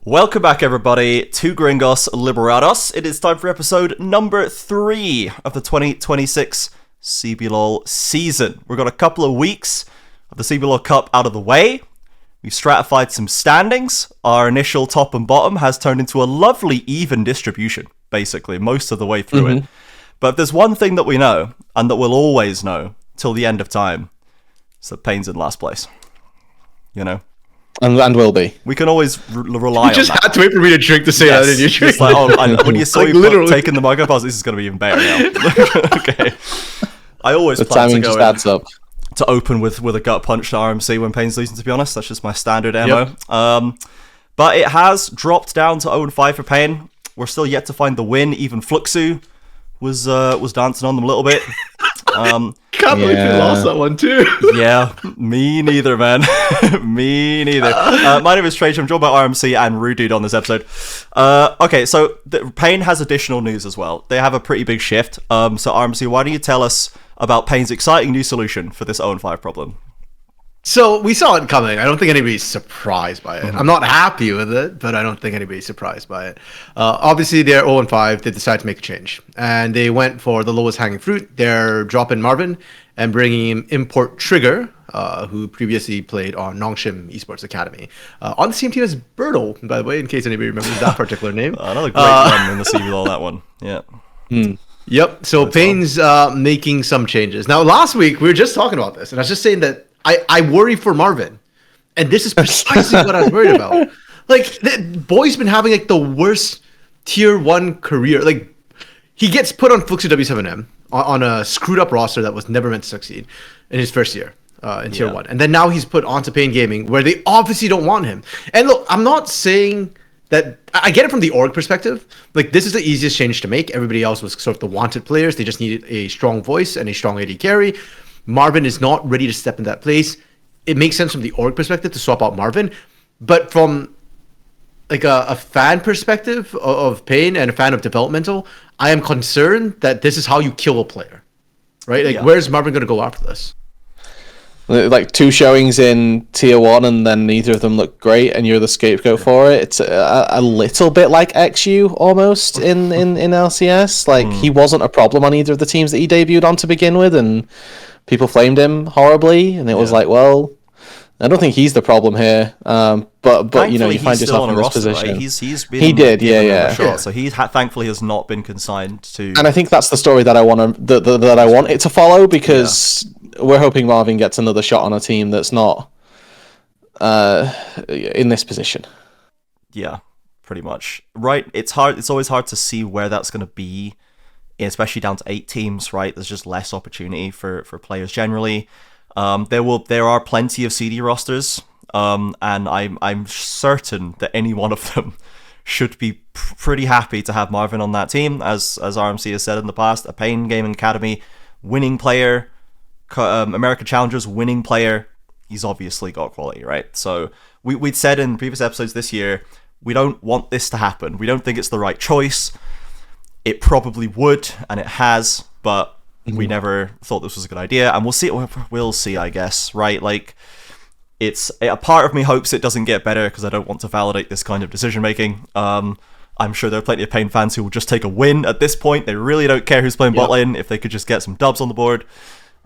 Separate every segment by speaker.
Speaker 1: Welcome back, everybody, to Gringos Liberados. It is time for episode number 3 of the 2026 CBLOL season. We've got a couple of weeks of the CBLOL Cup out of the way. We've stratified some standings. Our initial top and bottom has turned into a lovely even distribution, basically, most of the way through it. But if there's one thing that we know, and that we'll always know till the end of time, it's that paiN's in last place. You know?
Speaker 2: And will be.
Speaker 1: We can always rely on that.
Speaker 3: You just had to wait for me to drink to say that, didn't you?
Speaker 1: It's like, when you saw
Speaker 3: like,
Speaker 1: you
Speaker 3: literally
Speaker 1: taking the mug up, I was like, this is going to be even better now. Okay. I always
Speaker 2: The
Speaker 1: plan to
Speaker 2: timing
Speaker 1: go
Speaker 2: just adds up.
Speaker 1: to open with a gut punch to RMC when paiN's losing, to be honest. That's just my standard MO. Yep. But it has dropped down to 0-5 for paiN. We're still yet to find the win. Even Fluxu was dancing on them a little bit.
Speaker 3: Can't believe you lost that one too.
Speaker 1: Yeah, me neither, man. Me neither. My name is Trajan. I'm joined by RMC and Rudude on this episode. Okay, so paiN has additional news as well. They have a pretty big shift. So RMC, why don't you tell us about paiN's exciting new solution for this 0-5 problem?
Speaker 3: So we saw it coming. I don't think anybody's surprised by it. I'm not happy with it, but I don't think anybody's surprised by it. Obviously, they're 0-5. They decided to make a change. And they went for the lowest hanging fruit. They're dropping Marvin and bringing in import Trigger, who previously played on Nongshim Esports Academy. On the same team as Bertle, by the way, in case anybody remembers that particular name.
Speaker 1: Another great run in the CBLOL, that one. Yeah.
Speaker 3: Yep. So paiN's making some changes. Now, last week, we were just talking about this. And I was just saying that I worry for Marvin, and this is precisely what I was worried about. Like, the boy's been having like the worst tier 1 career. Like, he gets put on FURIA W7M on a screwed up roster that was never meant to succeed in his first year in tier 1, and then now he's put onto paiN Gaming, where they obviously don't want him. And look, I'm not saying that I get it from the org perspective. Like, this is the easiest change to make. Everybody else was sort of the wanted players. They just needed a strong voice and a strong AD carry. Marvin is not ready to step in that place. It makes sense from the org perspective to swap out Marvin, but from like a fan perspective of paiN and a fan of developmental, I am concerned that this is how you kill a player, right? Like, where's Marvin going to go after this?
Speaker 2: Like 2 showings in tier 1 and then neither of them look great and you're the scapegoat for it. It's a little bit like XU almost in LCS. Like, he wasn't a problem on either of the teams that he debuted on to begin with, and people flamed him horribly, and it was like, well, I don't think he's the problem here. But you know, you find yourself in this position.
Speaker 1: Right? He's been a shot, so he thankfully has not been consigned to.
Speaker 2: And I think that's the story that I want that I want it to follow, because we're hoping Marvin gets another shot on a team that's not in this position. Yeah,
Speaker 1: pretty much. Right. It's hard. It's always hard to see where that's going to be, especially down to 8 teams, right? There's just less opportunity for players generally. There are plenty of CD rosters, and I'm certain that any one of them should be pretty happy to have Marvin on that team, as RMC has said in the past. A paiN Gaming Academy winning player, America Challengers winning player. He's obviously got quality, right? So we'd said in previous episodes this year, we don't want this to happen. We don't think it's the right choice. It probably would, and it has, but we never thought this was a good idea. And we'll see, I guess, right? Like, a part of me hopes it doesn't get better, because I don't want to validate this kind of decision making. I'm sure there are plenty of paiN fans who will just take a win at this point. They really don't care who's playing bot lane if they could just get some dubs on the board.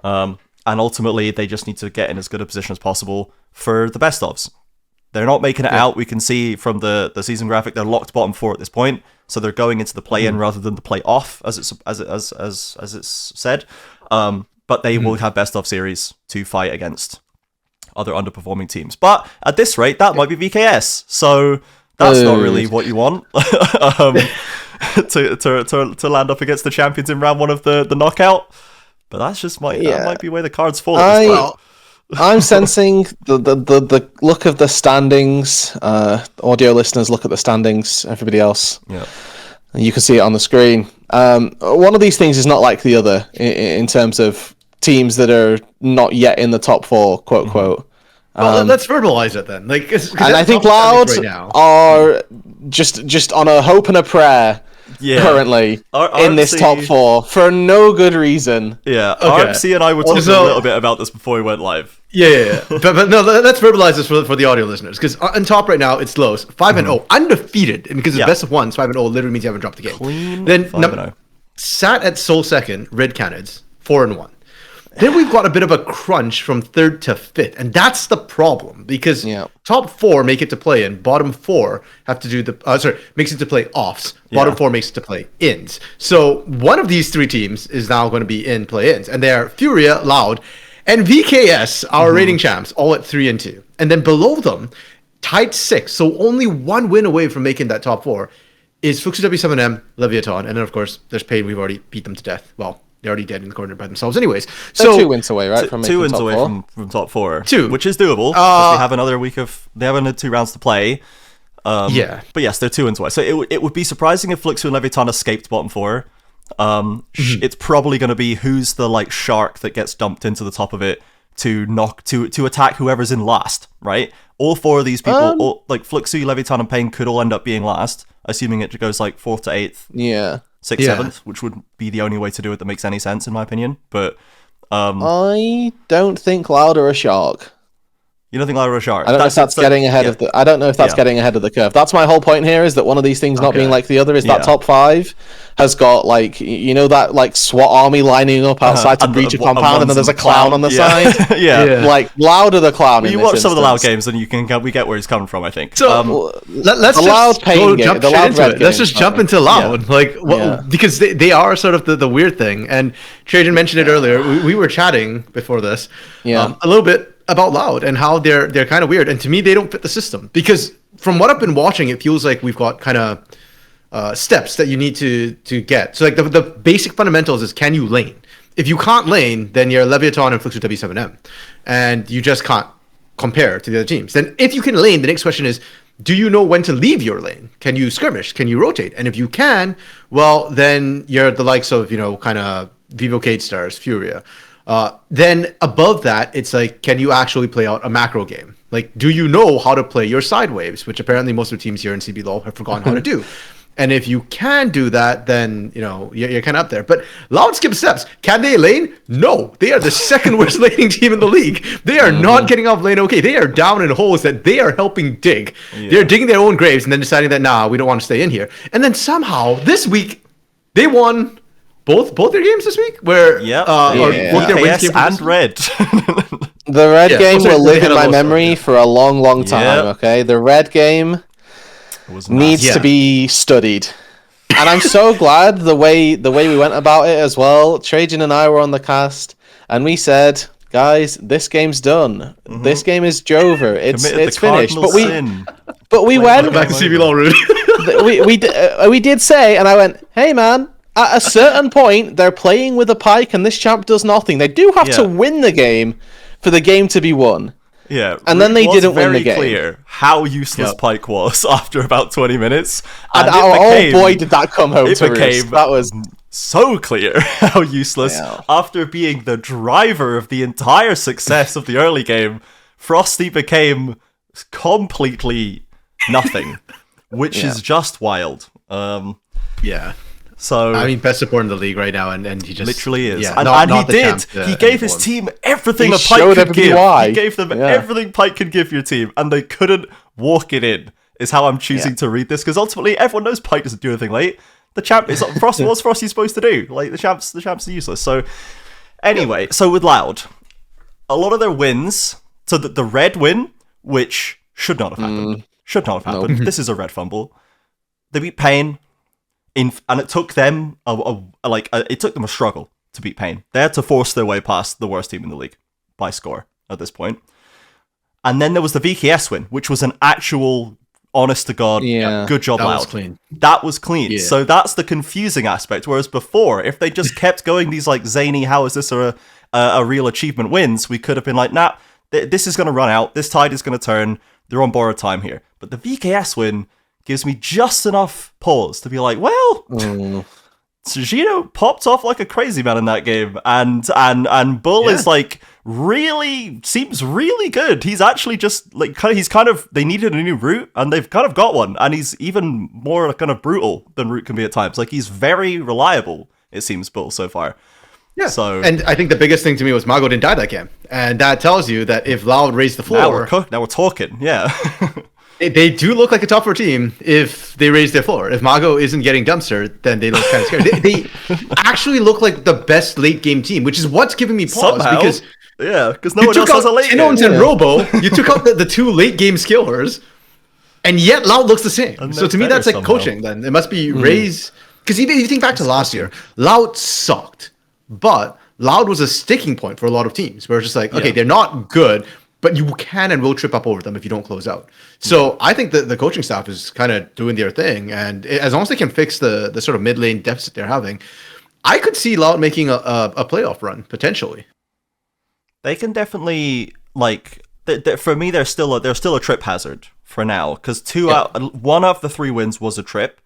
Speaker 1: And ultimately, they just need to get in as good a position as possible for the best ofs. They're not making it out. We can see from the season graphic, they're locked bottom 4 at this point. So they're going into the play-in rather than the play-off, as it's said. But they will have best of series to fight against other underperforming teams. But at this rate, that might be VKS. So that's not really what you want to land up against the champions in round 1 of the knockout. But that's just that might be where the cards fall at this point.
Speaker 2: I'm sensing the look of the standings. Audio listeners, look at the standings. Everybody else, you can see it on the screen. One of these things is not like the other in terms of teams that are not yet in the top 4, quote quote.
Speaker 3: Well, let's verbalize it then. Like,
Speaker 2: and I think Loud are just on a hope and a prayer. Currently in this top 4 for no good reason.
Speaker 1: RMC and I were talking a little bit about this before we went live.
Speaker 3: Yeah. But no, let's verbalize this for the audio listeners, because on top right now it's Los 5-0, undefeated, and because it's best of ones, 5-0 literally means you haven't dropped the game.
Speaker 1: Clean
Speaker 3: Then
Speaker 1: 5-0.
Speaker 3: Sat at sole second, Red Canids 4-1. Then we've got a bit of a crunch from third to fifth, and that's the problem, because top four make it to play in, bottom four have to do makes it to play offs, bottom four makes it to play ins. So one of these three teams is now going to be in play ins, and they are FURIA, Loud, and VKS, our rating champs, all at 3 and 2. And then below them, tied 6, so only one win away from making that top four, is FW7M, Leviathan, and then of course there's paiN. We've already beat them to death. Well, they're already dead in the corner by themselves anyways.
Speaker 2: So 2 wins away, right? From
Speaker 1: 2 wins
Speaker 2: top
Speaker 1: away
Speaker 2: four.
Speaker 1: from top 4.
Speaker 3: 2.
Speaker 1: Which is doable. They have another week they have another 2 rounds to play. But yes, they're 2 wins away. So it would be surprising if Fluxu and Leviathan escaped bottom 4. It's probably going to be who's the like shark that gets dumped into the top of it to attack whoever's in last, right? All 4 of these people, like Fluxu, Leviathan, and paiN could all end up being last, assuming it goes like 4th to 8th.
Speaker 2: Yeah.
Speaker 1: 6th, 7th, which would be the only way to do it that makes any sense, in my opinion. But
Speaker 2: I don't think Loud are a shark.
Speaker 1: You don't think Loud are a shark?
Speaker 2: I don't know if that's getting ahead of the. I don't know if that's getting ahead of the curve. That's my whole point here. Is that one of these things not being like the other? Is that top 5 has got like that like SWAT army lining up outside to breach a compound, and then there's a clown on the side. Like Loud are the clown.
Speaker 1: Well, you watch some of the Loud games, and we get where he's coming from. I think.
Speaker 3: So let's just jump into it. Let's just jump into Loud, because they are sort of the weird thing. And Trajan mentioned it earlier. We were chatting before this, a little bit about Loud and how they're kind of weird, and to me they don't fit the system, because from what I've been watching it feels like we've got kind of steps that you need to get. So like the basic fundamentals is, can you lane? If you can't lane, then you're Leviathan and FW7M, and you just can't compare to the other teams. Then if you can lane, the next question is, do you know when to leave your lane? Can you skirmish? Can you rotate? And if you can, well, then you're the likes of kind of Vivo Cade Stars, Furia. Then above that, it's like, can you actually play out a macro game? Like, do you know how to play your side waves, which apparently most of the teams here in CBLOL have forgotten how to do. And if you can do that, then, you're kind of up there. But Loud skip steps. Can they lane? No. They are the second worst laning team in the league. They are not getting off lane okay. They are down in holes that they are helping dig. They're digging their own graves and then deciding that, nah, we don't want to stay in here. And then somehow, this week, they won both their games this week, where
Speaker 1: both their wins and Red.
Speaker 2: The Red game will live in my memory for a long time. Okay, the Red game needs to be studied, and I'm so glad the way we went about it as well. Trajan and I were on the cast, and we said, guys, this game's done. This game is Jover. It's finished. But we went
Speaker 3: back to CBLOL route.
Speaker 2: we did say, and I went, hey man. At a certain point, they're playing with a pike, and this champ does nothing. They do have to win the game for the game to be won.
Speaker 1: Yeah,
Speaker 2: and then they didn't win the game.
Speaker 1: Very clear how useless Pike was after about 20 minutes.
Speaker 2: And oh boy, did that come home to roost. That was
Speaker 1: so clear how useless. After being the driver of the entire success of the early game, Frosty became completely nothing, which is just wild. So
Speaker 3: I mean, best support in the league right now, and he just
Speaker 1: literally is. He gave his team everything a Pike could give. He gave them everything Pike could give your team, and they couldn't walk it in. Is how I'm choosing to read this, because ultimately everyone knows Pike doesn't do anything late. The champ is Frosty. What's Frosty supposed to do? Like the champs are useless. So anyway, so with Loud, a lot of their wins. So the Red win, which should not have happened. This is a Red fumble. They beat paiN. And it took them a struggle to beat paiN. They had to force their way past the worst team in the league by score at this point. And then there was the VKS win, which was an actual, honest to God, good job, Loud. That was clean. Yeah. So that's the confusing aspect. Whereas before, if they just kept going these like zany, how is this a real achievement wins, we could have been like, nah, this is going to run out. This tide is going to turn. They're on borrowed time here. But the VKS win gives me just enough pause to be like, well, Tsujino popped off like a crazy man in that game, and Bull is like seems really good. He's actually just like they needed a new route, and they've kind of got one, and he's even more kind of brutal than route can be at times. Like he's very reliable, it seems, Bull so far.
Speaker 3: Yeah.
Speaker 1: So,
Speaker 3: and I think the biggest thing to me was Mago didn't die that game, and that tells you that if Loud raised the floor,
Speaker 1: now we're talking. Yeah.
Speaker 3: they do look like a top 4 team if they raise their floor. If Mago isn't getting dumpstered, then they look kind of scared. They actually look like the best late game team, which is what's giving me pause.
Speaker 1: Somehow.
Speaker 3: Because
Speaker 1: no one else has a late game.
Speaker 3: and Robo, you took out the 2 late game skillers, and yet Loud looks the same. So to me, that's like
Speaker 1: somehow.
Speaker 3: coaching. Then it must be raise. Because even if you think back to last year, Loud sucked, but Loud was a sticking point for a lot of teams where it's just like, okay, they're not good, but you can and will trip up over them if you don't close out. So I think that the coaching staff is kind of doing their thing, and as long as they can fix the sort of mid lane deficit they're having, I could see Loud making a playoff run potentially.
Speaker 1: They can definitely for me they're still a trip hazard for now, because one of the 3 wins was a trip.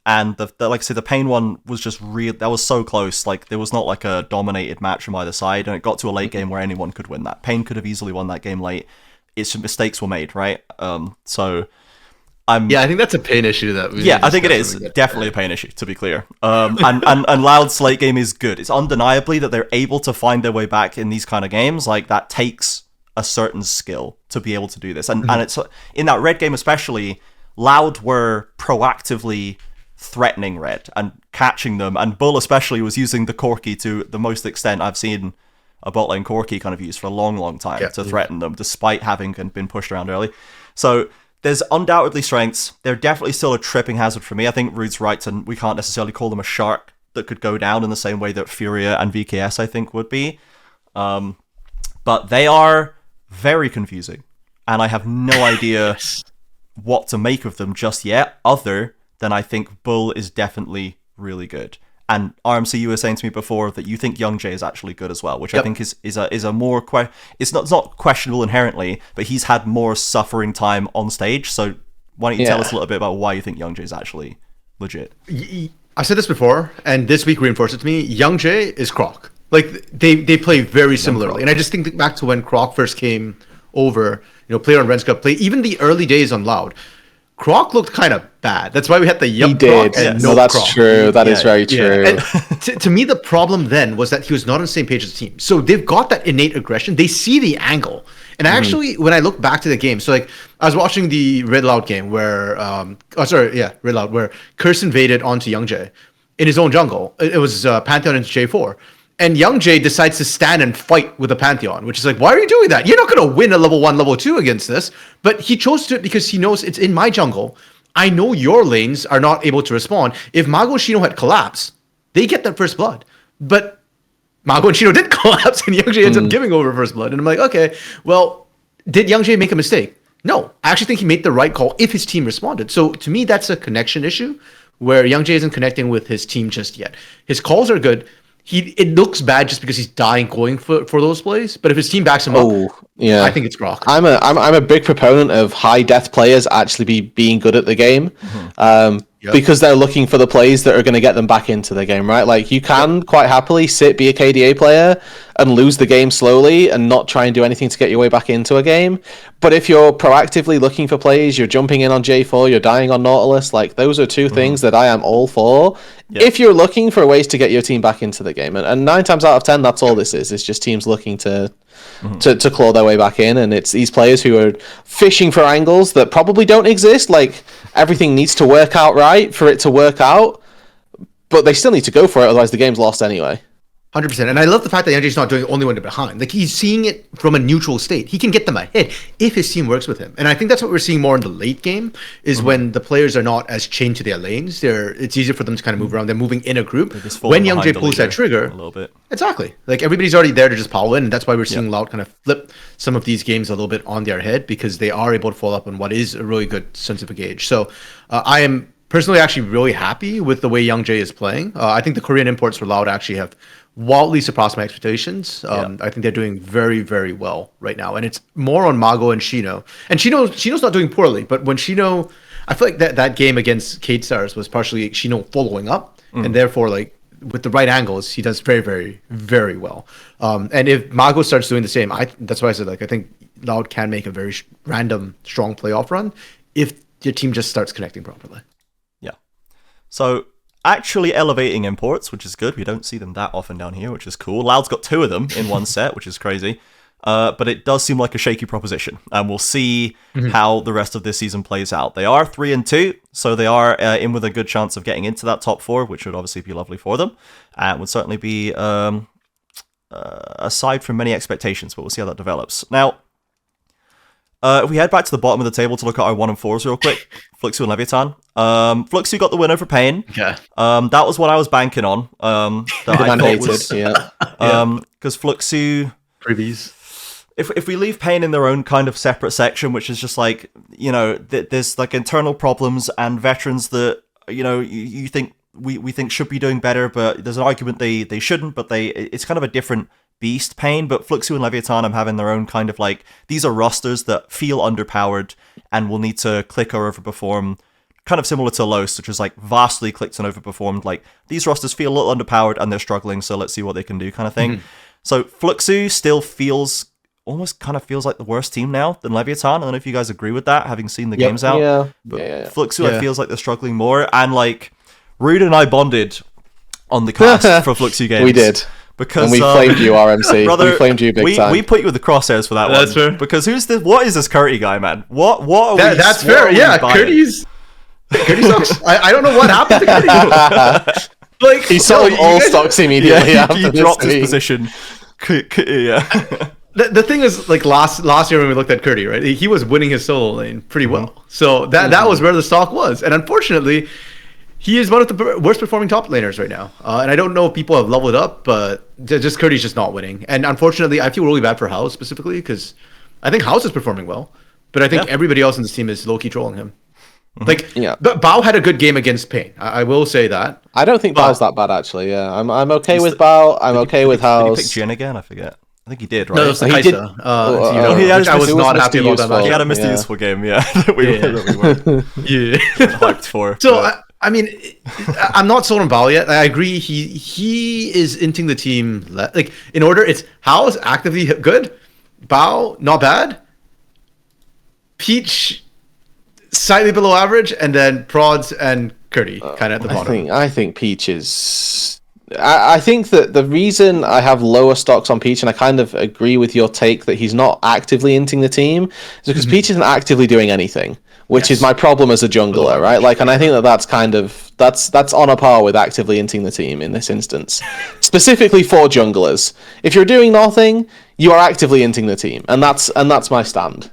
Speaker 1: And the like I said, the paiN one was just real. That was so close. Like there was not like a dominated match from either side, and it got to a late game where anyone could win that. paiN could have easily won that game late. It's mistakes were made, right? So I
Speaker 3: think that's a paiN issue that
Speaker 1: I think it is definitely a paiN issue, to be clear. And Loud's late game is good. It's undeniably that they're able to find their way back in these kind of games. Like that takes a certain skill to be able to do this, and it's in that red game especially. Loud were proactively threatening Red and catching them, and Bull especially was using the Corki to the most extent I've seen a bot lane Corki kind of used for a long time to threaten them, despite having been pushed around early. So there's undoubtedly strengths. They're definitely still a tripping hazard for me. I think Rude's right, and we can't necessarily call them a shark that could go down in the same way that FURIA and VKS I think would be. But they are very confusing, and I have no idea what to make of them just yet, other than I think Bull is definitely really good. And RMC, you were saying to me before that you think Young Jay is actually good as well, which I think is a more it's not questionable inherently, but he's had more suffering time on stage. So why don't you tell us a little bit about why you think Young Jay is actually legit?
Speaker 3: I said this before, and this week reinforced it to me. Young Jay is Croc. Like they play very similarly, and I just think back to when Croc first came over. Player on Ren's Cup play, even the early days on Loud, Croc looked kind of bad. That's why we had the Yup Croc and no
Speaker 2: that's
Speaker 3: Croc.
Speaker 2: true. That is very true.
Speaker 3: And to me, the problem then was that he was not on the same page as the team. So they've got that innate aggression. They see the angle. And actually, when I look back to the game, so like I was watching the Red Loud game where, Red Loud, where Curse invaded onto Young Jay in his own jungle. It was Pantheon into J4. And Young Jay decides to stand and fight with a Pantheon, which is like, why are you doing that? You're not going to win a level 1, level 2 against this. But he chose to do it because he knows it's in my jungle. I know your lanes are not able to respond. If Mago and Shino had collapsed, they get that first blood. But Mago and Shino did collapse, and Young Jay ends up giving over first blood. And I'm like, okay, well, did Young Jay make a mistake? No. I actually think he made the right call if his team responded. So to me, that's a connection issue where Young Jay isn't connecting with his team just yet. His calls are good. It looks bad just because he's dying going for those plays, but if his team backs him up, I think it's Croc.
Speaker 2: I'm a big proponent of high death players actually being good at the game, because they're looking for the plays that are going to get them back into the game, right? Like you can quite happily be a KDA player and lose the game slowly and not try and do anything to get your way back into a game. But if you're proactively looking for plays, you're jumping in on J4, you're dying on Nautilus, like those are two things that I am all for. If you're looking for ways to get your team back into the game, and 9 times out of 10, that's all this is. It's just teams looking to claw their way back in, and it's these players who are fishing for angles that probably don't exist. Like everything needs to work out right for it to work out, but they still need to go for it, otherwise the game's lost anyway.
Speaker 3: 100%. And I love the fact that Youngjae's not doing only when they're behind. Like he's seeing it from a neutral state. He can get them ahead if his team works with him. And I think that's what we're seeing more in the late game is when the players are not as chained to their lanes. It's easier for them to kind of move around. They're moving in a group. When Youngjae pulls that trigger,
Speaker 1: a little bit.
Speaker 3: Exactly. Like everybody's already there to just power in. And that's why we're seeing Loud kind of flip some of these games a little bit on their head because they are able to follow up on what is a really good sense of a gauge. So I am personally actually really happy with the way Youngjae is playing. I think the Korean imports for Loud actually have wildly surpassed my expectations. I think they're doing very, very well right now. And it's more on Mago and Shino. And Shino's not doing poorly, but when Shino, I feel like that game against Cade Stars was partially Shino following up. And therefore, like, with the right angles, he does very, very, very well. And if Mago starts doing the same, that's why I said, like, I think Loud can make a very random, strong playoff run if your team just starts connecting properly.
Speaker 1: Yeah. So actually elevating imports, which is good. We don't see them that often down here, which is cool. Loud's got 2 of them in one set, which is crazy. But it does seem like a shaky proposition, and we'll see how the rest of this season plays out. They are 3-2, so they are in with a good chance of getting into that top 4, which would obviously be lovely for them, and would certainly be aside from many expectations, but we'll see how that develops. Now, if we head back to the bottom of the table to look at our 1 and 4s real quick, Fluxu and Leviathan. Fluxu got the win over paiN.
Speaker 3: Yeah.
Speaker 1: That was what I was banking on. That I thought was, because Fluxu...
Speaker 3: Previews.
Speaker 1: If we leave paiN in their own kind of separate section, which is just like, there's like internal problems and veterans that, you think we think should be doing better, but there's an argument they shouldn't, but it's kind of a different beast, paiN. But Fluxu and Leviathan I'm having their own kind of like, these are rosters that feel underpowered and will need to click or overperform, kind of similar to Los, which is like vastly clicked and overperformed. Like, these rosters feel a little underpowered and they're struggling, so let's see what they can do kind of thing. So Fluxu still almost kind of feels like the worse team now than Leviathan. I don't know if you guys agree with that, having seen the games out. But Fluxu, I feels like they're struggling more. And like, Rude and I bonded on the cast for Fluxu games.
Speaker 2: We did.
Speaker 1: Because,
Speaker 2: and we flamed you, RMC.
Speaker 1: Brother,
Speaker 2: we flamed you big time.
Speaker 1: We put you with the crosshairs for that one.
Speaker 3: That's fair.
Speaker 1: Because what is this Curti guy, man? What are we?
Speaker 3: That's fair. Yeah, Curti sucks. I don't know what happened to Curti.
Speaker 2: Like, he sold all stocks immediately.
Speaker 1: He dropped his position. Yeah.
Speaker 3: The thing is, like last year when we looked at Curti, right? He was winning his solo lane pretty well. So that was where the stock was. And unfortunately, he is one of the worst performing top laners right now. And I don't know if people have leveled up, but just Curti's just not winning. And unfortunately, I feel really bad for House specifically, because I think House is performing well, but I think everybody else in this team is low-key trolling him. Like, but Bao had a good game against paiN. I will say that.
Speaker 2: I don't think Bao's that bad, actually. Yeah, I'm okay with Bao. I'm okay with House.
Speaker 1: Did he pick Jhin again? I forget. I think he did, right?
Speaker 3: No, it was the Kaisa.
Speaker 1: I
Speaker 3: was not happy about that match.
Speaker 1: He had a Mr. Useful game, that we were hyped for.
Speaker 3: So, I mean, I'm not sold on Bao yet. I agree. He is inting the team. Like, in order, it's House actively good, Bao not bad, Peach slightly below average, and then Prods and Curti kind of at the bottom.
Speaker 2: I think Peach is... I think that the reason I have lower stocks on Peach, and I kind of agree with your take that he's not actively inting the team, is because Peach isn't actively doing anything, which is my problem as a jungler, right? Like, and I think that's kind of that's on a par with actively inting the team in this instance, specifically for junglers. If you're doing nothing, you are actively inting the team, and that's my stand.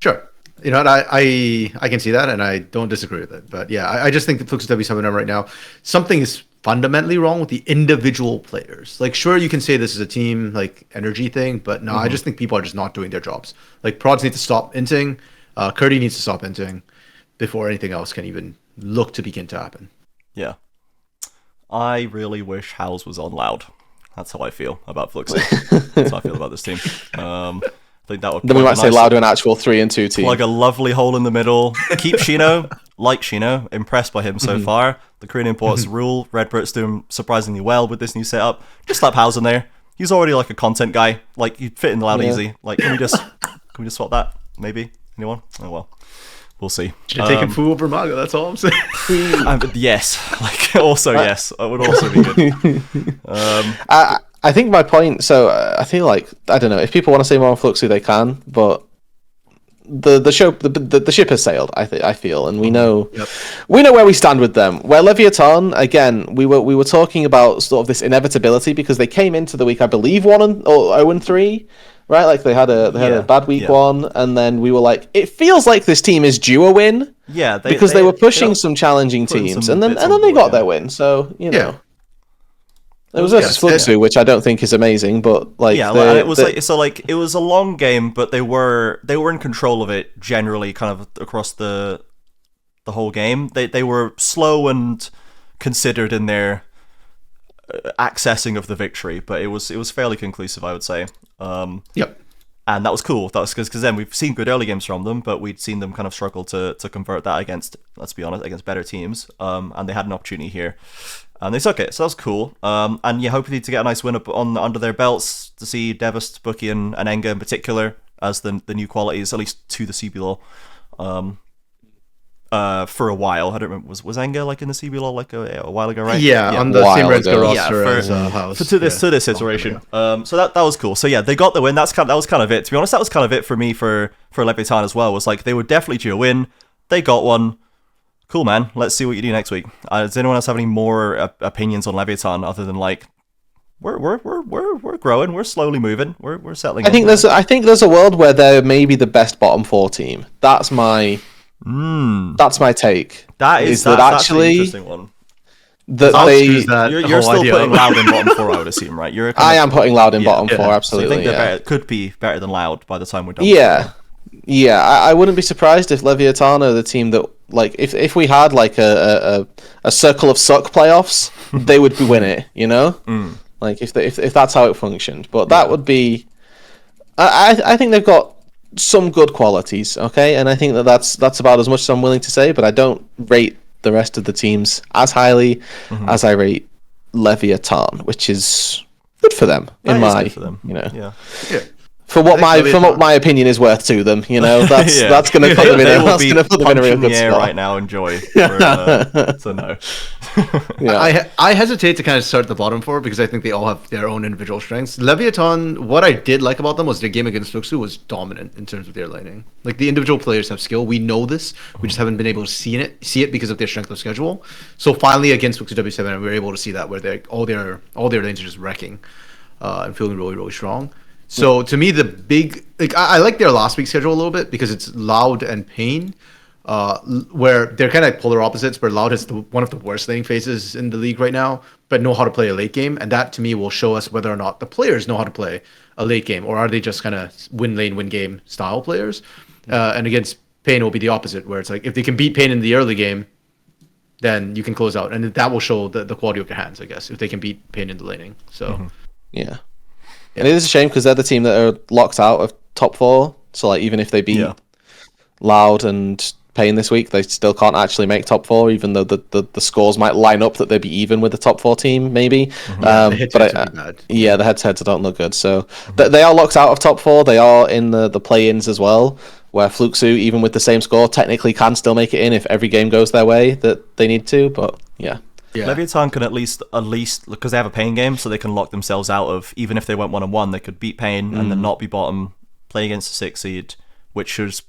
Speaker 3: Sure. You know what, I can see that, and I don't disagree with it. But yeah, I just think the Fluxus FW7M right now, something is fundamentally wrong with the individual players. Like, sure, you can say this is a team, like, energy thing, but no, I just think people are just not doing their jobs. Like, Prods need to stop inting, Curti needs to stop inting before anything else can even look to begin to happen.
Speaker 1: Yeah. I really wish House was on Loud. That's how I feel about Fluxus. That's how I feel about this team. I think that would
Speaker 2: then we might say Loud an actual 3-2 team.
Speaker 1: Plug a lovely hole in the middle. Keep Shino, like Shino, impressed by him so far. The Korean imports rule. Redbert's doing surprisingly well with this new setup. Just slap House in there. He's already like a content guy. Like, he'd fit in the Loud easy. Like, can we just swap that? Maybe? Anyone? Oh well. We'll see.
Speaker 3: Should have taken Fu over Mago, that's all I'm saying.
Speaker 1: Yes. Like, also yes. It would also be good.
Speaker 2: I think my point, so I feel like, I don't know, if people want to say more on Fluxu, they can, but the ship has sailed, I feel, and we know where we stand with them. Where Leviathan, again, we were talking about sort of this inevitability, because they came into the week, I believe, 0-3, right? Like, they had a bad week 1, and then we were like, it feels like this team is due a win.
Speaker 1: Yeah,
Speaker 2: because they were pushing some challenging teams, and then they got their win, so, you know. It was versus Fluxu, which I don't think is amazing, but like
Speaker 1: it was a long game, but they were in control of it generally, kind of across the whole game. They were slow and considered in their accessing of the victory, but it was fairly conclusive, I would say. And that was cool. That was because then we've seen good early games from them, but we'd seen them kind of struggle to convert that against, let's be honest, against better teams. And they had an opportunity here. And they took it, so that was cool. And yeah, hopefully to get a nice win up under their belts, to see Devast, Bookie, and Enga in particular as the new qualities, at least to the CBLOL. for a while. I don't remember. Was Enga like in the CBLOL like a while ago, right?
Speaker 3: Yeah, on the same Redska roster as
Speaker 1: for
Speaker 3: House.
Speaker 1: to this iteration. So that was cool. So yeah, they got the win. That was kind of it. To be honest, that was kind of it for me for Leviathan as well. Was like they were definitely due a win. They got one. Cool, man. Let's see what you do next week. Does anyone else have any more opinions on Leviathan other than like we're growing, we're slowly moving, we're settling?
Speaker 2: I think there's a world where they're maybe the best bottom 4 team. That's my take.
Speaker 1: That's actually an interesting one. You're still putting Loud in bottom 4, I would assume, right?
Speaker 2: I am putting Loud in bottom 4, absolutely.
Speaker 1: So you think could be better than Loud by the time we're done.
Speaker 2: Yeah, I wouldn't be surprised if Leviathan are the team that, like, if we had like a circle of suck playoffs, they would win it, you know? Like if that's how it functioned. But that would be, I think they've got some good qualities, okay, and I think that's about as much as I'm willing to say. But I don't rate the rest of the teams as highly as I rate Leviathan, which is good for them you know.
Speaker 1: Yeah.
Speaker 2: For what my opinion is worth to them, you know, that's going to put them in a real good spot
Speaker 1: right now. Enjoy. So no.
Speaker 3: I hesitate to kind of start the bottom 4 because I think they all have their own individual strengths. Leviathan, what I did like about them was their game against Fluxu was dominant in terms of their laning. Like the individual players have skill. We know this. We just haven't been able to see it because of their strength of schedule. So finally against Fluxu W7, we were able to see that where all their lanes are just wrecking and feeling really, really strong. So to me, the big I like their last week's schedule a little bit because it's Loud and paiN, where they're kind of like polar opposites. Where Loud has one of the worst laning phases in the league right now, but know how to play a late game, and that to me will show us whether or not the players know how to play a late game, or are they just kind of win lane, win game style players. And against paiN will be the opposite, where it's like if they can beat paiN in the early game, then you can close out, and that will show the quality of your hands, I guess, if they can beat paiN in the laning. So
Speaker 2: yeah. And it is a shame because they're the team that are locked out of top 4. So like even if they beat Loud and paiN this week, they still can't actually make top 4, even though the scores might line up that they'd be even with the top 4 team, maybe. The head-to-heads don't look good. So they are locked out of top 4. They are in the play-ins as well, where Fluxu, even with the same score, technically can still make it in if every game goes their way that they need to. But yeah.
Speaker 1: Leviathan can at least because they have a paiN game, so they can lock themselves out of, even if they went 1-1, they could beat paiN and then not be bottom, play against the 6 seed, which is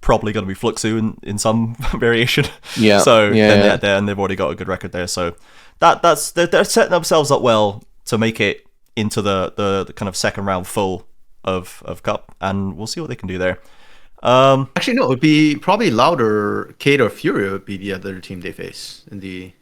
Speaker 1: probably going to be Fluxu in some variation.
Speaker 2: Yeah.
Speaker 1: So then and they've already got a good record there. So they're setting themselves up well to make it into the kind of second round full of Cup, and we'll see what they can do there.
Speaker 3: Actually, no, it would be probably Louder, Cade, or FURIA would be the other team they face in the.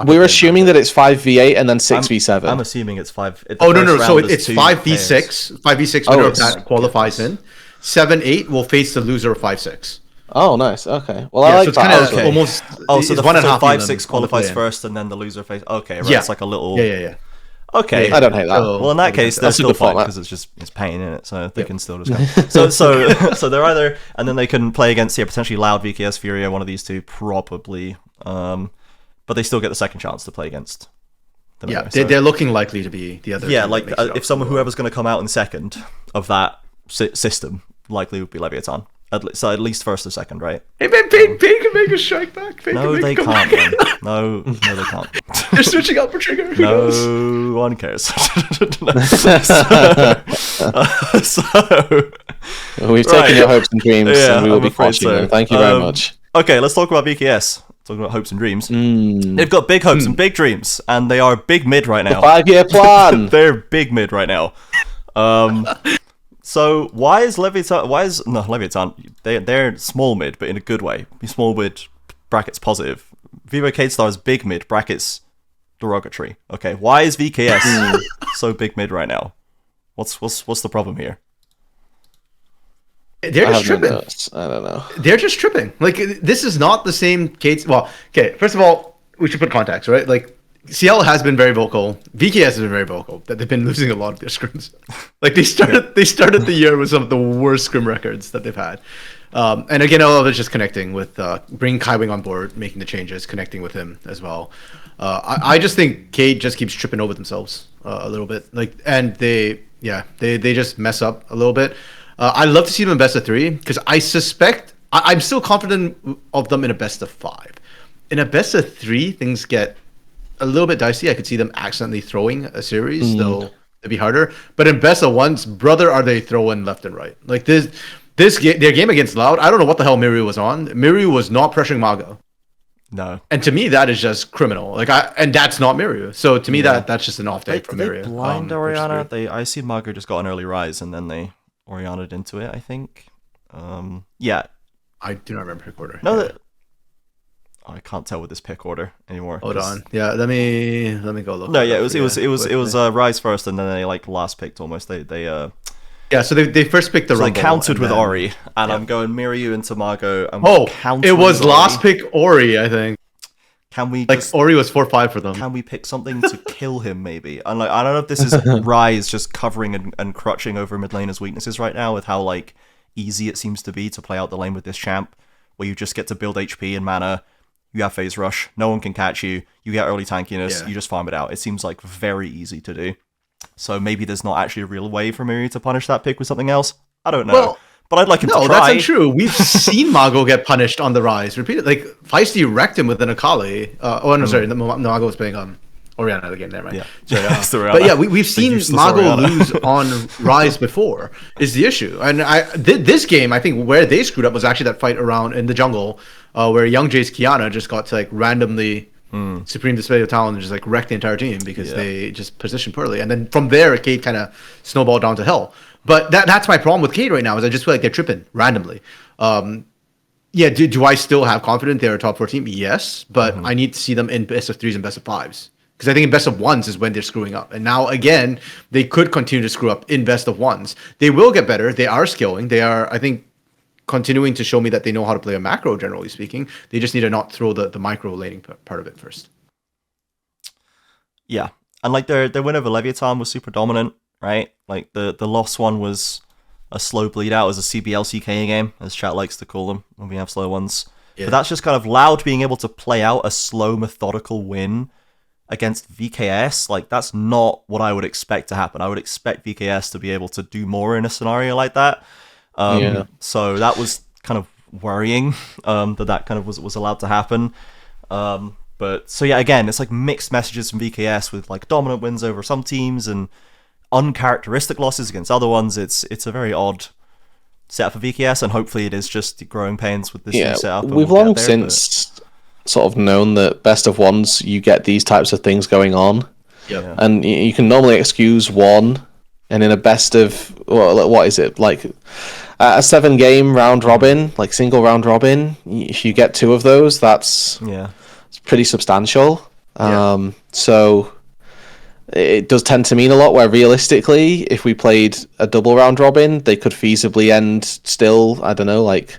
Speaker 2: We're assuming that it's 5v8 and then 6v7.
Speaker 1: I'm assuming it's 5.
Speaker 3: No. So it's 5v6. 5v6 winner of that qualifies in. 7-8 will face the loser of 5-6.
Speaker 2: Oh, nice. Okay. Well, I like
Speaker 3: so
Speaker 2: that.
Speaker 3: It's kind of almost.
Speaker 1: So the 5-6 qualifies first, and then the loser face. Okay, right. Yeah. It's like a little.
Speaker 3: Yeah.
Speaker 1: Okay.
Speaker 2: I don't hate that.
Speaker 1: Well, in that case, they're still fine because it's paiN in it, so they can still just go. So they're either, and then they can play against potentially Loud, VKS, FURIA, one of these two probably. But they still get the second chance to play against them.
Speaker 3: Yeah, they're looking likely to be the other.
Speaker 1: Yeah, like if whoever's going to come out in second of that system likely would be Leviathan. At least first or second, right?
Speaker 3: Hey man, paiN can make a strike back.
Speaker 1: No, they can't. Man. No, they can't.
Speaker 3: They're switching out for trigger.
Speaker 1: No one cares.
Speaker 2: We've taken your hopes and dreams, and we will be crushing them. Thank you very much.
Speaker 1: Okay, let's talk about VKS. Talking about hopes and dreams. They've got big hopes and big dreams, and they are big mid right now.
Speaker 2: The 5-year plan.
Speaker 1: They're big mid right now. So why is Leviathan? They're small mid, but in a good way. Small mid brackets positive. Vivo K-Star is big mid brackets derogatory. Okay, why is VKS so big mid right now? What's the problem here?
Speaker 3: They're just tripping.
Speaker 2: I don't know.
Speaker 3: They're just tripping. Like, this is not the same case. Well, okay, first of all, we should put context, right? Like, CL has been very vocal. VKS has been very vocal that they've been losing a lot of their scrims. Like, they started the year with some of the worst scrim records that they've had. And again, all of it's just connecting with bringing Kaiwing on board, making the changes, connecting with him as well. I just think Cade just keeps tripping over themselves a little bit. Like, and they just mess up a little bit. I'd love to see them in best of 3 because I suspect I'm still confident of them in a best of 5. In a best of 3, things get a little bit dicey. I could see them accidentally throwing a series, though it'd be harder. But in best of 1s, brother, are they throwing left and right? Like their game against Loud, I don't know what the hell Miru was on. Miru was not pressuring Mago.
Speaker 1: No.
Speaker 3: And to me, that is just criminal. And that's not Miru. So to me, that's just an off day from Miru.
Speaker 1: They blind Orianna. I see Mago just got an early rise, and then they Orianna'd into it, I think. Yeah.
Speaker 3: I do not remember pick order.
Speaker 1: No, I can't tell with this pick order anymore.
Speaker 3: Hold on. Yeah, let me go look.
Speaker 1: No, yeah, it was Rise first, and then they like last picked almost.
Speaker 3: Yeah, so they first picked the Rumble.
Speaker 1: They countered with Ori, and I'm going Mirror into Mago. And
Speaker 3: it was Ori. Last pick Ori, I think.
Speaker 1: Can we
Speaker 3: Ori was 4-5 for them?
Speaker 1: Can we pick something to kill him maybe? And I don't know if this is Rise just covering and crutching over mid laner's weaknesses right now with how like easy it seems to be to play out the lane with this champ, where you just get to build HP and mana. You have phase rush, no one can catch you. You get early tankiness, you just farm it out. It seems like very easy to do. So maybe there's not actually a real way for Miri to punish that pick with something else. I don't know. But I'd like him to try.
Speaker 3: No, that's untrue. We've seen Mago get punished on the Rise. Repeated. Like, Feisty wrecked him with an Akali. Sorry. Mago was playing Orianna again there, right?
Speaker 1: Yeah.
Speaker 3: Sorry, but yeah, we've seen Mago lose on Rise before, is the issue. And this game, I think, where they screwed up was actually that fight around in the jungle, where Young Jay's Kiana just got to, like, randomly Supreme Display of Talent and just, like, wreck the entire team because they just positioned poorly. And then from there, Cade kind of snowballed down to hell. But that's my problem with Cade right now, is I just feel like they're tripping randomly. Do I still have confidence they're a top 4 team? Yes, but I need to see them in best of 3s and best of 5s. Because I think in best of 1s is when they're screwing up. And now, again, they could continue to screw up in best of 1s. They will get better. They are skilling. They are, I think, continuing to show me that they know how to play a macro, generally speaking. They just need to not throw the micro laning part of it first.
Speaker 1: Yeah. And like their win over Leviathan was super dominant, right? Like the lost one was a slow bleed out as a CBLCK game, as chat likes to call them when we have slow ones. Yeah. But that's just kind of Loud being able to play out a slow, methodical win against VKS. Like, that's not what I would expect to happen. I would expect VKS to be able to do more in a scenario like that. So that was kind of worrying that kind of was allowed to happen. But so yeah, again, it's like mixed messages from VKS with like dominant wins over some teams and uncharacteristic losses against other ones. It's a very odd setup for VKS, and hopefully it is just growing pains with this new setup.
Speaker 2: We've long since sort of known that best of 1s, you get these types of things going on.
Speaker 3: Yeah.
Speaker 2: And you can normally excuse one, and in a best of, what is it, like a 7-game round robin, like single round robin, if you get 2 of those, it's pretty substantial. So it does tend to mean a lot, where realistically, if we played a double round robin, they could feasibly end still, I don't know, like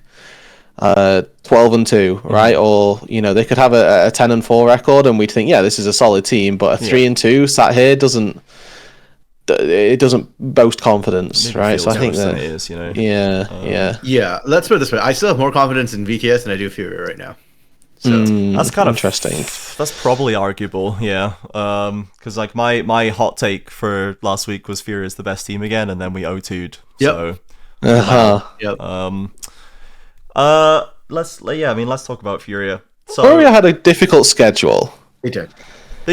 Speaker 2: 12-2, right? Or they could have a 10-4 record, and we'd think, this is a solid team. But a 3-2 sat here doesn't boast confidence, right? So I think that
Speaker 1: it is,
Speaker 2: yeah.
Speaker 3: Let's put it this way: I still have more confidence in VKS than I do FURIA right now. So
Speaker 1: that's kind of
Speaker 2: interesting.
Speaker 1: That's probably arguable, yeah. Because like my hot take for last week was FURIA is the best team again, and then we 0-2'd.
Speaker 3: Yep.
Speaker 1: So, let's talk about FURIA. So
Speaker 2: FURIA had a difficult schedule.
Speaker 3: They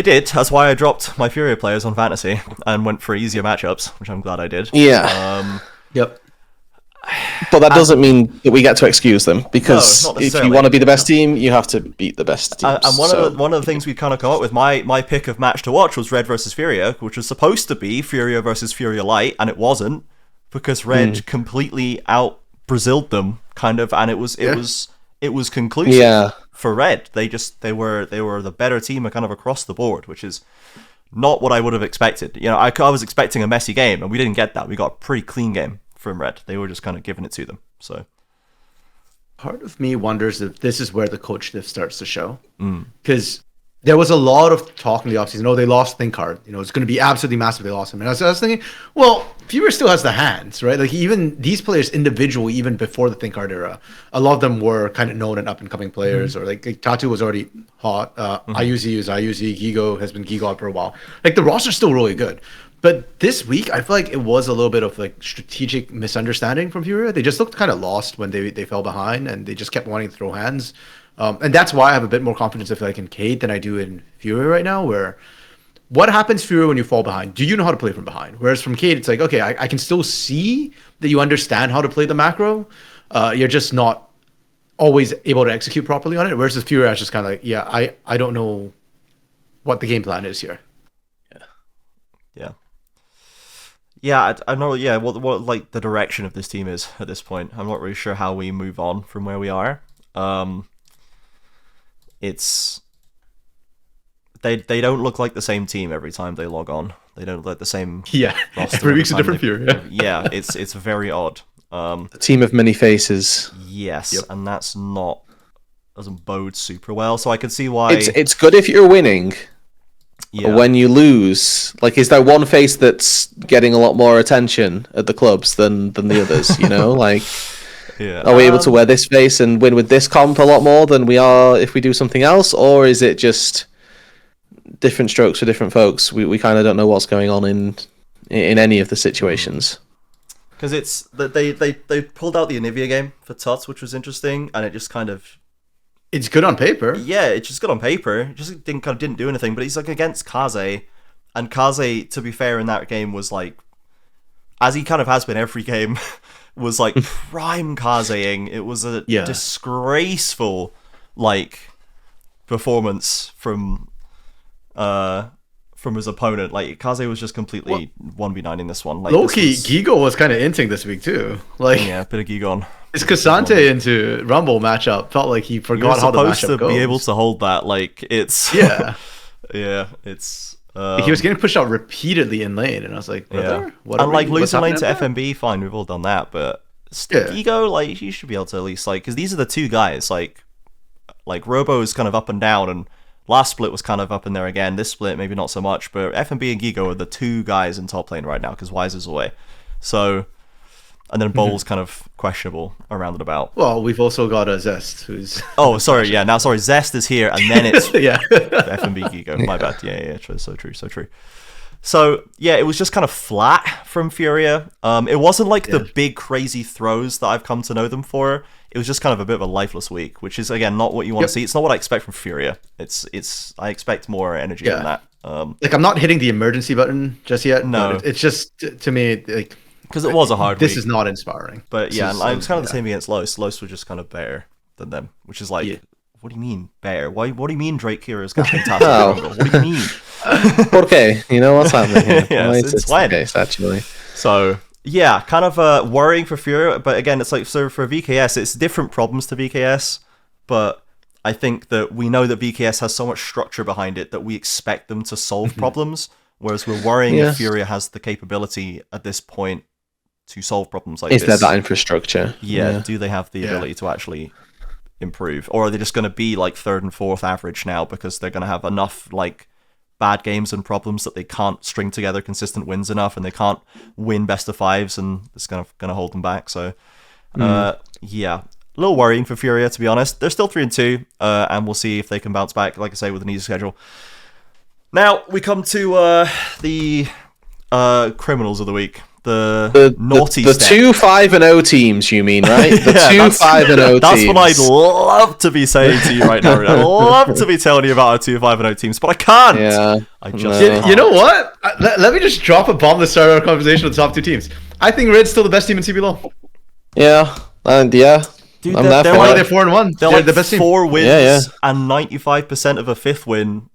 Speaker 1: did. That's why I dropped my FURIA players on Fantasy and went for easier matchups, which I'm glad I did.
Speaker 2: Yeah.
Speaker 3: Yep.
Speaker 2: But that doesn't mean that we get to excuse them, because if you want to be the best team, you have to beat the best teams.
Speaker 1: And one of the things we kind of come up with, my pick of match to watch was Red versus FURIA, which was supposed to be FURIA versus FURIA Light, and it wasn't, because Red completely out Braziled them, kind of, and it was conclusive for Red. They were the better team kind of across the board, which is not what I would have expected. I was expecting a messy game, and we didn't get that. We got a pretty clean game from Red. They were just kind of giving it to them. So
Speaker 3: part of me wonders if this is where the coach shift starts to show, because there was a lot of talk in the offseason. They lost ThinkHard. It's going to be absolutely massive. They lost him. And I was thinking, well, FURIA still has the hands, right? Like, even these players individually, even before the ThinkHard era, a lot of them were kind of known and up-and-coming players. Or like Tatu was already hot. IUZ is IUZ. Gigo has been Gigo for a while. Like, the roster's still really good. But this week, I feel like it was a little bit of like strategic misunderstanding from FURIA. They just looked kind of lost when they fell behind, and they just kept wanting to throw hands. And that's why I have a bit more confidence, I feel like, in Cade than I do in FURIA right now, where what happens, FURIA, when you fall behind? Do you know how to play from behind? Whereas from Cade, it's like, okay, I can still see that you understand how to play the macro. You're just not always able to execute properly on it. Whereas with FURIA, it's just kind of like, yeah, I don't know what the game plan is here.
Speaker 1: Yeah, I know. Yeah, what like the direction of this team is at this point. I'm not really sure how we move on from where we are. It's they don't look like the same team every time they log on. They don't look like the same.
Speaker 3: Yeah, every week's a different FURIA.
Speaker 1: Yeah, it's very odd.
Speaker 2: A team of many faces.
Speaker 1: Yes, and that's doesn't bode super well. So I can see why
Speaker 2: it's good if you're winning. Yeah. When you lose, like, is there one face that's getting a lot more attention at the clubs than the others? You know, like, are we able to wear this face and win with this comp a lot more than we are if we do something else, or is it just different strokes for different folks? We kind of don't know what's going on in any of the situations.
Speaker 1: Because it's that they pulled out the Anivia game for Tuts, which was interesting, and it just kind of.
Speaker 3: It's good on paper.
Speaker 1: Yeah, it's just good on paper. It just didn't do anything. But he's like against Kaze, and Kaze, to be fair, in that game was like, as he kind of has been every game, was like prime Kazeing. It was a disgraceful like performance from his opponent. Like Kaze was just completely 1v9 in this one. Like
Speaker 3: low-key, Gigo was kind of inting this week too. Like
Speaker 1: a bit of Gigon.
Speaker 3: His Cassante into Rumble matchup felt like he forgot how the matchup goes.
Speaker 1: Supposed to be able to hold that. Like it's it's.
Speaker 3: He was getting pushed out repeatedly in lane, and I was like, brother,
Speaker 1: and like losing lane to FMB, fine, we've all done that, but Gigo, like, you should be able to at least like, because these are the two guys, like Robo is kind of up and down, and last split was kind of up in there again. This split maybe not so much, but FMB and Gigo are the two guys in top lane right now because Wise is away, so. And then Bowl's kind of questionable around and about.
Speaker 3: Well, we've also got a Zest, who's...
Speaker 1: Oh, sorry, yeah. Now, sorry, Zest is here, and then it's FMB Gigo. My bad. Yeah, so true. So, yeah, it was just kind of flat from FURIA. It wasn't like the big, crazy throws that I've come to know them for. It was just kind of a bit of a lifeless week, which is, again, not what you want to see. It's not what I expect from FURIA. I expect more energy than that.
Speaker 3: Like, I'm not hitting the emergency button just yet.
Speaker 1: No.
Speaker 3: It's just, to me, like...
Speaker 1: Because it was a hard week.
Speaker 3: This is not inspiring.
Speaker 1: But yeah, I was kind of the same against Los. Los were just kind of better than them, which is like, what do you mean better? What do you mean Drake Heroes got fantastic? What do you mean?
Speaker 2: Okay, you know what's happening here.
Speaker 1: It's
Speaker 2: the case, actually.
Speaker 1: So yeah, kind of worrying for FURIA, but again, it's like, so for VKS, it's different problems to VKS, but I think that we know that VKS has so much structure behind it that we expect them to solve problems, whereas we're worrying if FURIA has the capability at this point to solve problems like this.
Speaker 2: Is there that infrastructure?
Speaker 1: Yeah, do they have the ability to actually improve? Or are they just going to be like third and fourth average now because they're going to have enough like bad games and problems that they can't string together consistent wins enough, and they can't win best of fives, and it's going to hold them back. So, yeah, a little worrying for FURIA, to be honest. They're still 3-2, and we'll see if they can bounce back, like I say, with an easy schedule. Now, we come to the criminals of the week. The naughty
Speaker 2: the 2-5-0 teams, you mean, right? The 2-5-0 teams.
Speaker 1: That's what I'd love to be saying to you right now. I'd love to be telling you about our 2-5-0 teams, but I can't.
Speaker 2: Yeah,
Speaker 1: I just can't.
Speaker 3: You know what? Let me just drop a bomb to start our conversation with the top two teams. I think Red's still the best team in CBLOL.
Speaker 2: Yeah, and
Speaker 1: Dude,
Speaker 2: I'm
Speaker 1: they're
Speaker 3: like 4-1.
Speaker 1: They're like
Speaker 3: the best team.
Speaker 1: 4 wins and 95% of a fifth win.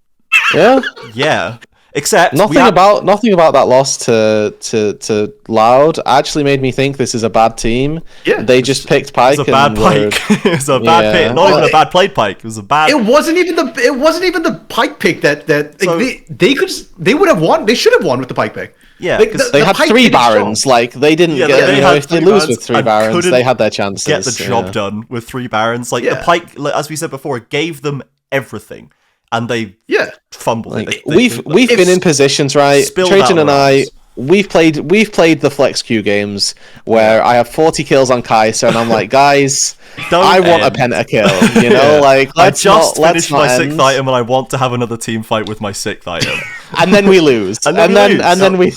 Speaker 2: Yeah,
Speaker 1: yeah. Except
Speaker 2: nothing about that loss to Loud actually made me think this is a bad team.
Speaker 3: Yeah,
Speaker 2: they just picked Pyke.
Speaker 1: It was a bad Pyke. It was a bad pick. Not even a bad played Pyke. It was a bad.
Speaker 3: It wasn't even the Pyke pick that so, they would have won. They should have won with the Pyke pick.
Speaker 1: Yeah,
Speaker 2: because they had 3 Barons. Like they didn't get. If they lose with 3 Barons, they had their chances.
Speaker 1: Get the job done with 3 Barons. Like the Pyke, as we said before, gave them everything. And they fumbled.
Speaker 2: Like, we've been in positions, right? Trajan and I we've played the flex queue games where I have 40 kills on Kai'Sa, and I'm like, guys, I want a pentakill. You know, like
Speaker 1: I just finished my
Speaker 2: end.
Speaker 1: 6th item, and I want to have another team fight with my 6th item.
Speaker 2: And then we lose. and then we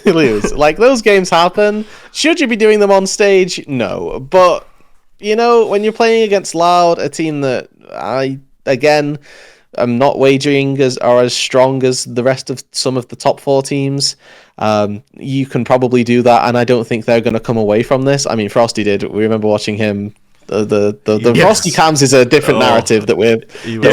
Speaker 2: lose. Like, those games happen. Should you be doing them on stage? No. But, you know, when you're playing against Loud, a team that I'm not wagering are as strong as the rest of some of the top 4 teams, you can probably do that, and I don't think they're going to come away from this. I mean, Frosty did. We remember watching him. The Frosty cams is a different narrative that we're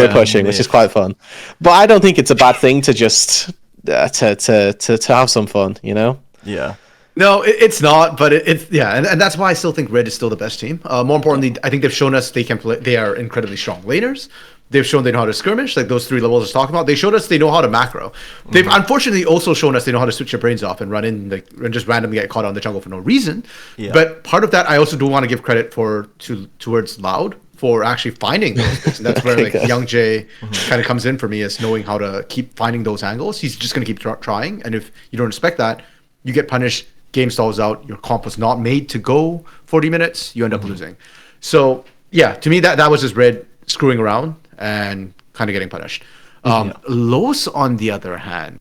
Speaker 2: pushing, which is quite fun. But I don't think it's a bad thing to just to have some fun, you know?
Speaker 1: Yeah.
Speaker 3: No, it's not, but it's and that's why I still think Red is still the best team. More importantly, I think they've shown us they can play. They are incredibly strong laners. They've shown they know how to skirmish, like those 3 levels I was talking about. They showed us they know how to macro. They've unfortunately also shown us they know how to switch their brains off and run in and just randomly get caught on the jungle for no reason. Yeah. But part of that, I also do want to give credit towards Loud for actually finding those bits. And that's where like Young Jay kind of comes in for me, is knowing how to keep finding those angles. He's just going to keep trying, and if you don't respect that, you get punished. Game stalls out. Your comp was not made to go 40 minutes. You end up losing. So yeah, to me that was just Red screwing around and kind of getting punished. Los, on the other hand,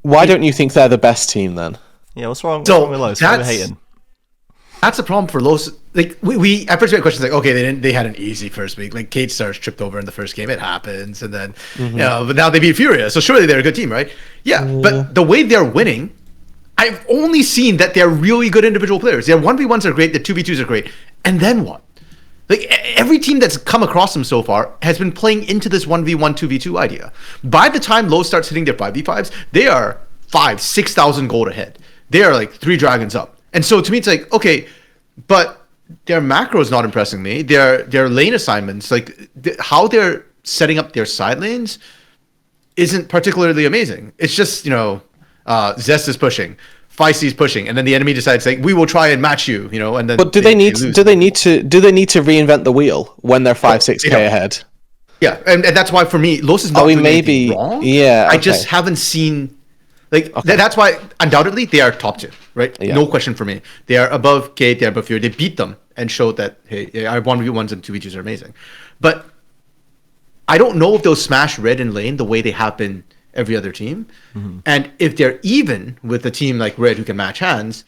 Speaker 2: why don't you think they're the best team then?
Speaker 1: Yeah, what's wrong with Los? Why are we hating?
Speaker 3: That's a problem for Los. Like we at first we had questions like, okay, they had an easy first week. Like Kate Stars tripped over in the first game. It happens, and then but now they beat FURIA, so surely they're a good team, right? Yeah, but the way they're winning, I've only seen that they're really good individual players. Their 1v1s are great, the 2v2s are great, and then what? Like, every team that's come across them so far has been playing into this 1v1, 2v2 idea. By the time Low starts hitting their 5v5s, they are 6,000 gold ahead. They are like 3 dragons up. And so to me, it's like, okay, but their macro is not impressing me. Their lane assignments, like how they're setting up their side lanes isn't particularly amazing. It's just, Zest is pushing. Feisty's pushing, and then the enemy decides like we will try and match you, and then.
Speaker 2: But do they need to reinvent the wheel when they're 5-6k ahead?
Speaker 3: Yeah, and that's why for me, Los is not doing anything wrong.
Speaker 2: Yeah,
Speaker 3: I just haven't seen that's why undoubtedly they are top 2, right? Yeah. No question for me. They are above Kate, they are above FURIA. They beat them and showed that hey, our 1v1s and 2v2s are amazing, but I don't know if they'll smash Red in lane the way they have been every other team. And if they're even with a team like Red who can match hands,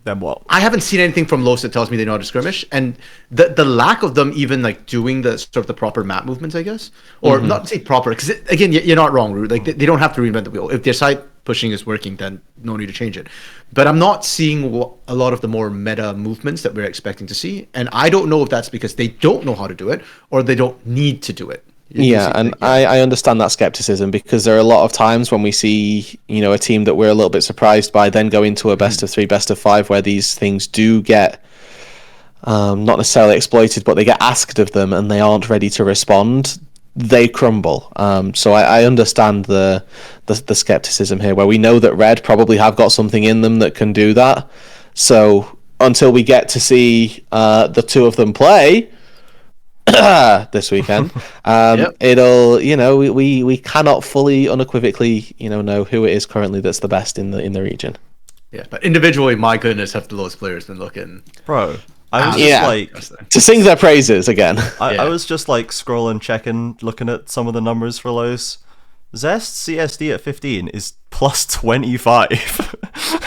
Speaker 1: then what?
Speaker 3: I haven't seen anything from Los that tells me they know how to skirmish, and the lack of them even like doing the sort of the proper map movements, I guess, or not to say proper, because again, you're not wrong, Rude. Like they don't have to reinvent the wheel. If their side pushing is working, then no need to change it. But I'm not seeing a lot of the more meta movements that we're expecting to see, and I don't know if that's because they don't know how to do it or they don't need to do it.
Speaker 2: I understand that skepticism, because there are a lot of times when we see, a team that we're a little bit surprised by then go into a best of 3, best of 5, where these things do get not necessarily exploited, but they get asked of them and they aren't ready to respond. They crumble. So I understand the skepticism here, where we know that Red probably have got something in them that can do that. So until we get to see the 2 of them play this weekend, it'll we cannot fully unequivocally know who it is currently that's the best in the region.
Speaker 3: Yeah, but individually, my goodness, have the lowest players been looking,
Speaker 1: bro. I was just
Speaker 2: to sing their praises again.
Speaker 1: I was just like scrolling, checking, looking at some of the numbers for Lowe's. Zest CSD at 15 is plus 25.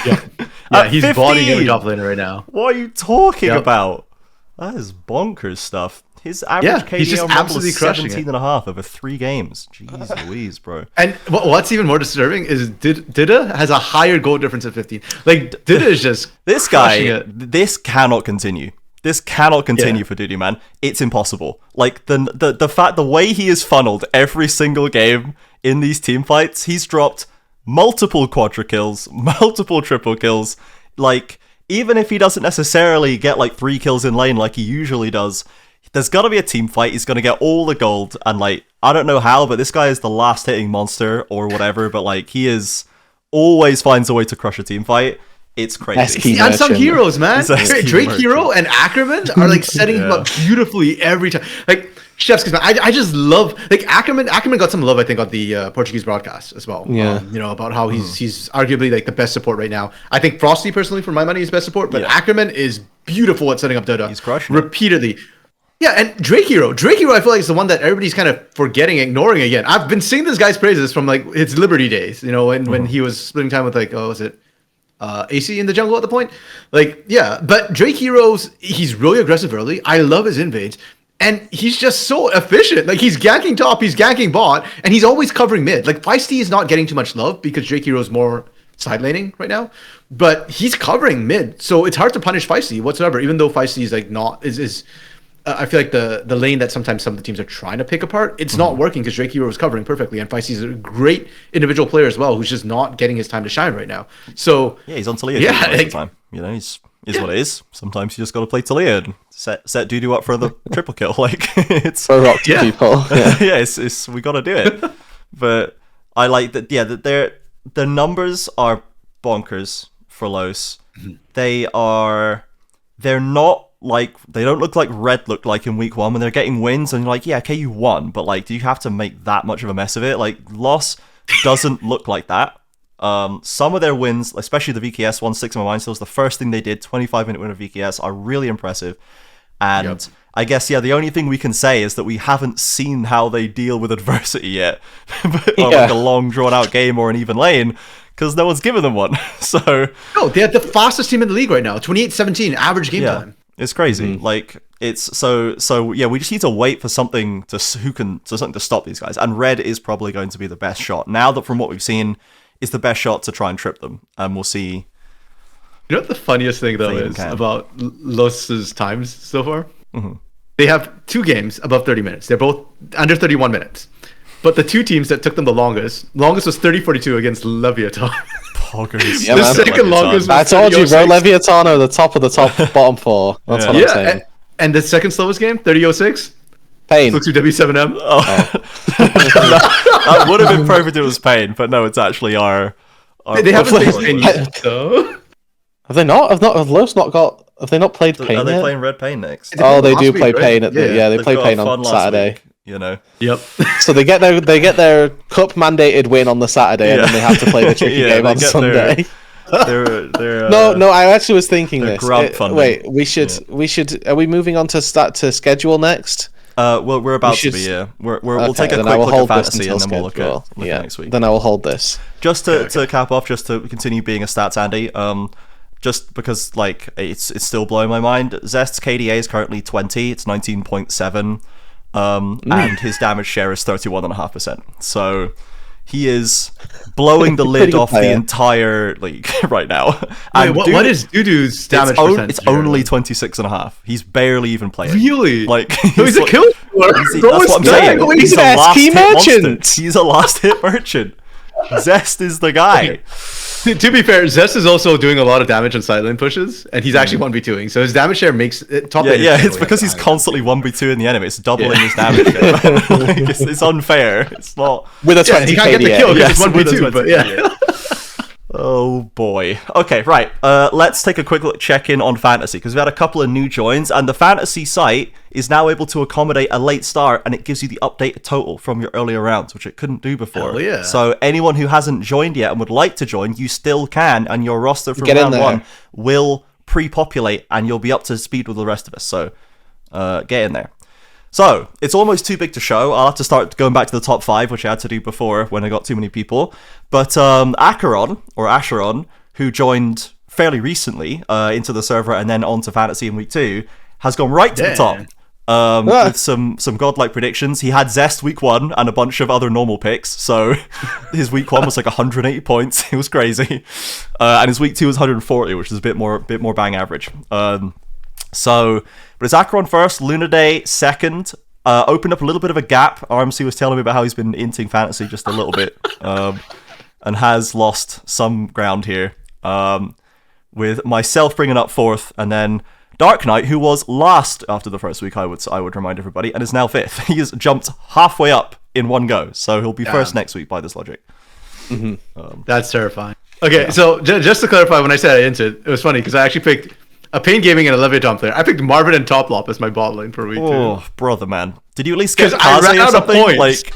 Speaker 3: Yeah, he's bodying every top laner right now.
Speaker 1: What are you talking about? That is bonkers stuff. His average KD on Rumble is 17.5 over 3 games. Jeez Louise, bro.
Speaker 3: And what's even more disturbing is Dida has a higher goal difference at 15. Like, Dida is just
Speaker 1: this guy. This cannot continue. This cannot continue for Duty, man. It's impossible. Like the way he is funneled every single game in these team fights, he's dropped multiple quadra kills, multiple triple kills. Like, even if he doesn't necessarily get like 3 kills in lane like he usually does, there's got to be a team fight. He's going to get all the gold. And like, I don't know how, but this guy is the last hitting monster or whatever. But like, he is always finds a way to crush a team fight. It's crazy.
Speaker 3: The unsung heroes, man. Drake Hero and Ackerman are like setting him up beautifully every time. Like, Chef's kiss, man. I just love like Ackerman. Ackerman got some love, I think, on the Portuguese broadcast as well.
Speaker 2: Yeah.
Speaker 3: About how he's arguably like the best support right now. I think Frosty, personally, for my money, is best support, but Ackerman is beautiful at setting up Dota.
Speaker 1: He's crushing
Speaker 3: repeatedly. Yeah, and Drake Hero, I feel like is the one that everybody's kind of forgetting, ignoring again. I've been singing this guy's praises from like his Liberty days, when he was splitting time with like, was it AC in the jungle at the point? Like, yeah, but Drake Heroes, he's really aggressive early. I love his invades. And he's just so efficient. Like, he's ganking top, he's ganking bot, and he's always covering mid. Like, Feisty is not getting too much love because Drake Hero is more side laning right now. But he's covering mid. So it's hard to punish Feisty whatsoever, even though Feisty is like not I feel like the lane that sometimes some of the teams are trying to pick apart, it's not working because Drake Hero is covering perfectly, and Feisty is a great individual player as well, who's just not getting his time to shine right now. So
Speaker 1: yeah, he's on Talia most of the time. He's what it is. Sometimes you just got to play Talia and set Dudu up for the triple kill. Like it's
Speaker 2: for rock people.
Speaker 1: Yeah, it's we got to do it. But I like that. Yeah, that the numbers are bonkers for Los. They're not. Like, they don't look like Red looked like in week 1 when they're getting wins, and you're like, yeah, okay, you won, but like, do you have to make that much of a mess of it? Like, Loss doesn't look like that. Some of their wins, especially the VKS one, sticks in my mind still, was the first thing they did, 25-minute win of VKS, are really impressive. And I guess, the only thing we can say is that we haven't seen how they deal with adversity yet. Like a long, drawn-out game or an even lane, because no one's given them one. So
Speaker 3: no, they're the fastest team in the league right now, 28-17 average game time.
Speaker 1: It's crazy. Like, it's so yeah, we just need to wait for something to stop these guys. And Red is probably going to be the best shot. Now that from what we've seen is the best shot to try and trip them. And we'll see.
Speaker 3: You know what the funniest thing though is about Los's times so far? They have 2 games above 30 minutes. They're both under 31 minutes. But the 2 teams that took them the longest was 30-42 against Leviathan.
Speaker 1: Poggers.
Speaker 3: Yeah, the second longest was
Speaker 2: I told you, bro, Leviathan are the top of the top bottom 4. That's what I'm saying.
Speaker 3: And the second slowest game, 30-06?
Speaker 2: paiN.
Speaker 3: Looks FW7M.
Speaker 2: Oh.
Speaker 1: That would have been perfect if it was paiN, but no, it's actually our
Speaker 3: they haven't played paiN yet, though.
Speaker 2: Have they not? Have Los not got... Have they not played paiN yet?
Speaker 1: Are they playing Red paiN next?
Speaker 2: Oh, they do play paiN at the...
Speaker 3: Yeah,
Speaker 2: they play paiN on Saturday.
Speaker 1: Week,
Speaker 3: Yep.
Speaker 2: So they get their cup mandated win on the Saturday, and then they have to play the tricky game on Sunday. No, I actually was thinking this. Wait, we should. Are we moving on to schedule next?
Speaker 1: Well, we're about to be. Yeah, we'll take a quick look at fantasy and then we'll look at next week.
Speaker 2: Then I will hold this.
Speaker 1: Just to cap off, just to continue being a stats Andy. Just because like it's still blowing my mind. Zest's KDA is currently 20. It's 19.7. And his damage share is 31.5%. So he is blowing the lid off the entire league right now.
Speaker 3: Wait, what is Dudu's damage percentage?
Speaker 1: It's only 26.5. He's barely even playing.
Speaker 3: Really?
Speaker 1: Like
Speaker 3: he's a kill scorer.
Speaker 1: That's what I'm saying.
Speaker 2: He's a last hit merchant.
Speaker 1: He's a last hit merchant. Zest is the guy.
Speaker 3: To be fair, Zest is also doing a lot of damage on side lane pushes, and he's actually 1v2ing, so his damage share makes it top lane.
Speaker 1: Yeah, it's because he's constantly 1v2 in the enemy. It's doubling his damage share. Like, it's unfair. It's not...
Speaker 2: With a 20
Speaker 3: he can't get the kill because it's 1v2, but yeah.
Speaker 1: Oh boy. Okay, right. Let's take a quick look check-in on Fantasy, because we've had a couple of new joins, and the Fantasy site is now able to accommodate a late start, and it gives you the updated total from your earlier rounds, which it couldn't do before.
Speaker 3: Hell yeah.
Speaker 1: So anyone who hasn't joined yet and would like to join, you still can, and your roster from round 1 will pre-populate, and you'll be up to speed with the rest of us. So get in there. So, it's almost too big to show. I'll have to start going back to the top 5, which I had to do before when I got too many people. But Acheron, who joined fairly recently into the server and then onto Fantasy in week 2, has gone right to the top with some godlike predictions. He had Zest week 1 and a bunch of other normal picks. So, his week 1 was like 180 points. It was crazy. And his week 2 was 140, which is a bit more bang average. But it's Acheron first, Lunaday second. Opened up a little bit of a gap. RMC was telling me about how he's been inting Fantasy just a little bit, and has lost some ground here. With myself bringing up 4th, and then Dark Knight, who was last after the first week, I would remind everybody, and is now 5th. He has jumped halfway up in one go, so he'll be first next week by this logic.
Speaker 3: That's terrifying. Okay, so just to clarify, when I said I inted, it was funny because I actually picked a paiN Gaming and a Leviathan player. I picked Marvin and Toplop as my bot lane for week 2.
Speaker 1: Oh, brother, man. Did you at least get
Speaker 3: 'Cause I
Speaker 1: Kaze
Speaker 3: ran
Speaker 1: or
Speaker 3: out of
Speaker 1: something?
Speaker 3: points.
Speaker 1: Like,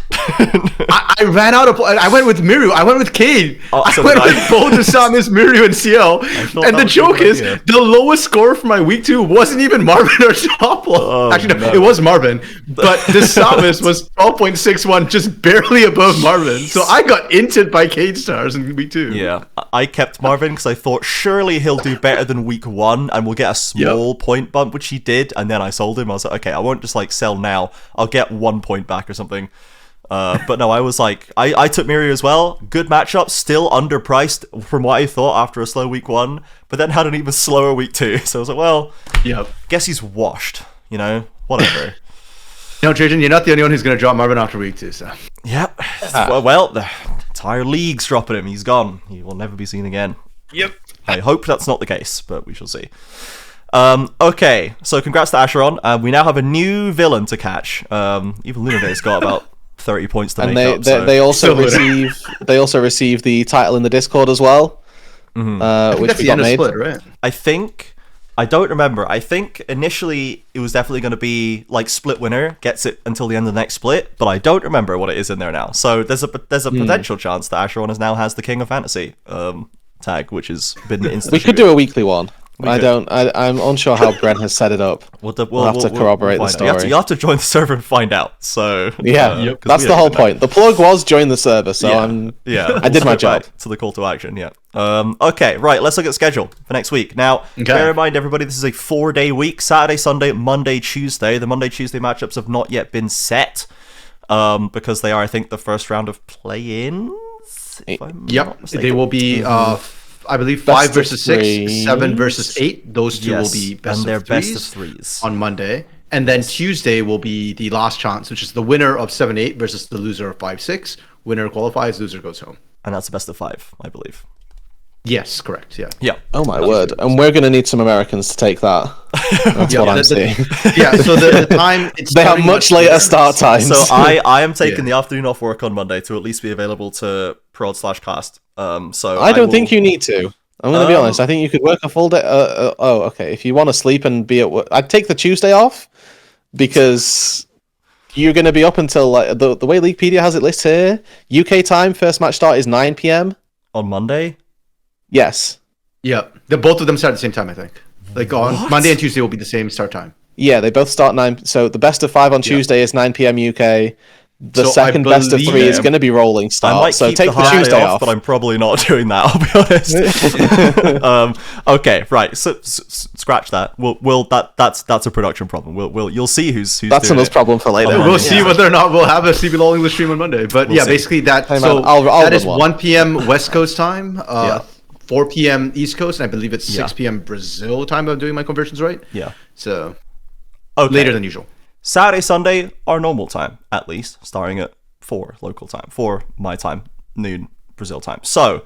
Speaker 3: I ran out of. I went with Miru. I went with Cade.
Speaker 1: Oh,
Speaker 3: I
Speaker 1: so
Speaker 3: went
Speaker 1: did
Speaker 3: with
Speaker 1: I.
Speaker 3: both the Samus, Miru, and CL.
Speaker 1: thought
Speaker 3: And
Speaker 1: that
Speaker 3: the
Speaker 1: was a
Speaker 3: joke
Speaker 1: good
Speaker 3: is,
Speaker 1: idea.
Speaker 3: the lowest score for my week 2 wasn't even Marvin or Topple.
Speaker 1: Oh,
Speaker 3: Actually, no,
Speaker 1: no.
Speaker 3: it was Marvin. But the Samus was 12.61, just barely above Marvin. So I got inted by Cade stars in week 2.
Speaker 1: yeah, I kept Marvin because I thought surely he'll do better than week 1 and we'll get a small point bump, which he did. And then I sold him. I was like, okay, I won't just like sell now. I'll get 1 point back or something. But no, I was like, I took Mirio as well. Good matchup, still underpriced from what I thought after a slow week 1, but then had an even slower week 2. So I was like, well, guess he's washed, you know, whatever.
Speaker 3: No, Trajan, you're not the only one who's going to drop Marvin after week 2. So.
Speaker 1: Yep. Well, the entire league's dropping him. He's gone. He will never be seen again.
Speaker 3: Yep.
Speaker 1: I hope that's not the case, but we shall see. Okay, so congrats to Asheron. We now have a new villain to catch. Even Lunade's got about 30 points to
Speaker 2: And
Speaker 1: make up. So.
Speaker 2: they also receive the title in the Discord as well, which
Speaker 3: That's
Speaker 2: we
Speaker 3: the
Speaker 2: got
Speaker 3: end of
Speaker 2: made.
Speaker 3: split, right?
Speaker 1: I don't remember. I think initially it was definitely going to be like split winner gets it until the end of the next split, but I don't remember what it is in there now. So there's a potential chance that Asheron now has the King of Fantasy tag, which has been instituted.
Speaker 2: We could do a weekly one. I'm unsure how Brent has set it up. We'll have to corroborate the story.
Speaker 1: You have to join the server and find out. So
Speaker 2: yeah, that's the whole point. The plug was join the server, so I did my job.
Speaker 1: To the call to action. Yeah. Okay. Right. Let's look at schedule for next week. Now, bear in mind, everybody, this is a 4-day week: Saturday, Sunday, Monday, Tuesday. The Monday, Tuesday matchups have not yet been set because they are, I think, the first round of play-ins.
Speaker 3: Yep. They will be. I believe 5 versus 6, 7 versus 8. Those two will be best of threes on Monday. And then Tuesday will be the last chance, which is the winner of 7-8 versus the loser of 5-6. Winner qualifies, loser goes home.
Speaker 1: And that's the best of 5, I believe.
Speaker 3: Yes, correct. Yeah.
Speaker 1: Yeah.
Speaker 2: Oh my word! And we're going to need some Americans to take that. That's what I'm saying.
Speaker 3: Yeah. So the time
Speaker 2: they have much later start times.
Speaker 1: So I am taking the afternoon off work on Monday to at least be available to prod/cast. So
Speaker 2: I don't think you need to. I'm going to be honest. I think you could work a full day. Okay. If you want to sleep and be at work, I'd take the Tuesday off because you're going to be up until like the way Leaguepedia has it listed here. UK time first match start is 9 p.m.
Speaker 1: on Monday.
Speaker 2: Yes.
Speaker 3: Yeah. Both of them start at the same time, I think. Like on Monday and Tuesday will be the same start time.
Speaker 2: Yeah, they both start 9. So the best of 5 on Tuesday is 9 p.m. UK. The second best of 3 is going to be rolling start.
Speaker 1: I might
Speaker 2: so
Speaker 1: keep
Speaker 2: take the Tuesday off,
Speaker 1: but I'm probably not doing that. I'll be honest. Okay, right. So scratch that. That's a production problem. You'll see who's
Speaker 2: that's
Speaker 1: doing
Speaker 2: another problem for later.
Speaker 3: We'll see whether or not we'll have a CBLOL English stream on Monday. But
Speaker 1: We'll see.
Speaker 3: basically that.
Speaker 2: Hey,
Speaker 3: so
Speaker 2: man, I'll
Speaker 3: that is
Speaker 2: run
Speaker 3: 1 p.m. West Coast time. 4 p.m. East Coast, and I believe it's 6 p.m. Brazil time. I'm doing my conversions right.
Speaker 1: Yeah.
Speaker 3: So
Speaker 1: later
Speaker 3: than usual.
Speaker 1: Saturday, Sunday, our normal time, at least, starting at 4 local time, 4 my time, noon Brazil time. So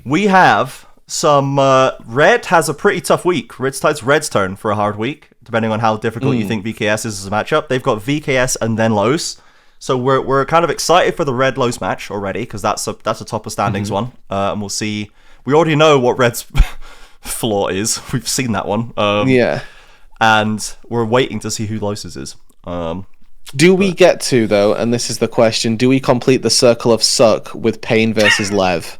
Speaker 1: we have some. Red has a pretty tough week. It's Red's turn for a hard week, depending on how difficult you think VKS is as a matchup. They've got VKS and then Los. So we're kind of excited for the Red Los match already because that's a top of standings one, and we'll see. We already know what Red's flaw is. We've seen that one. And we're waiting to see who Los's is.
Speaker 2: Do we get to, though, and this is the question, do we complete the circle of suck with paiN versus Lev?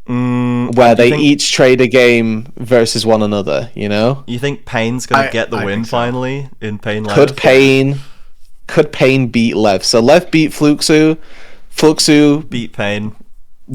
Speaker 2: Where they each trade a game versus one another, you know?
Speaker 1: You think paiN's going to get the win finally in paiN Lev?
Speaker 2: Could paiN beat Lev? So Lev beat Fluxu
Speaker 1: beat paiN.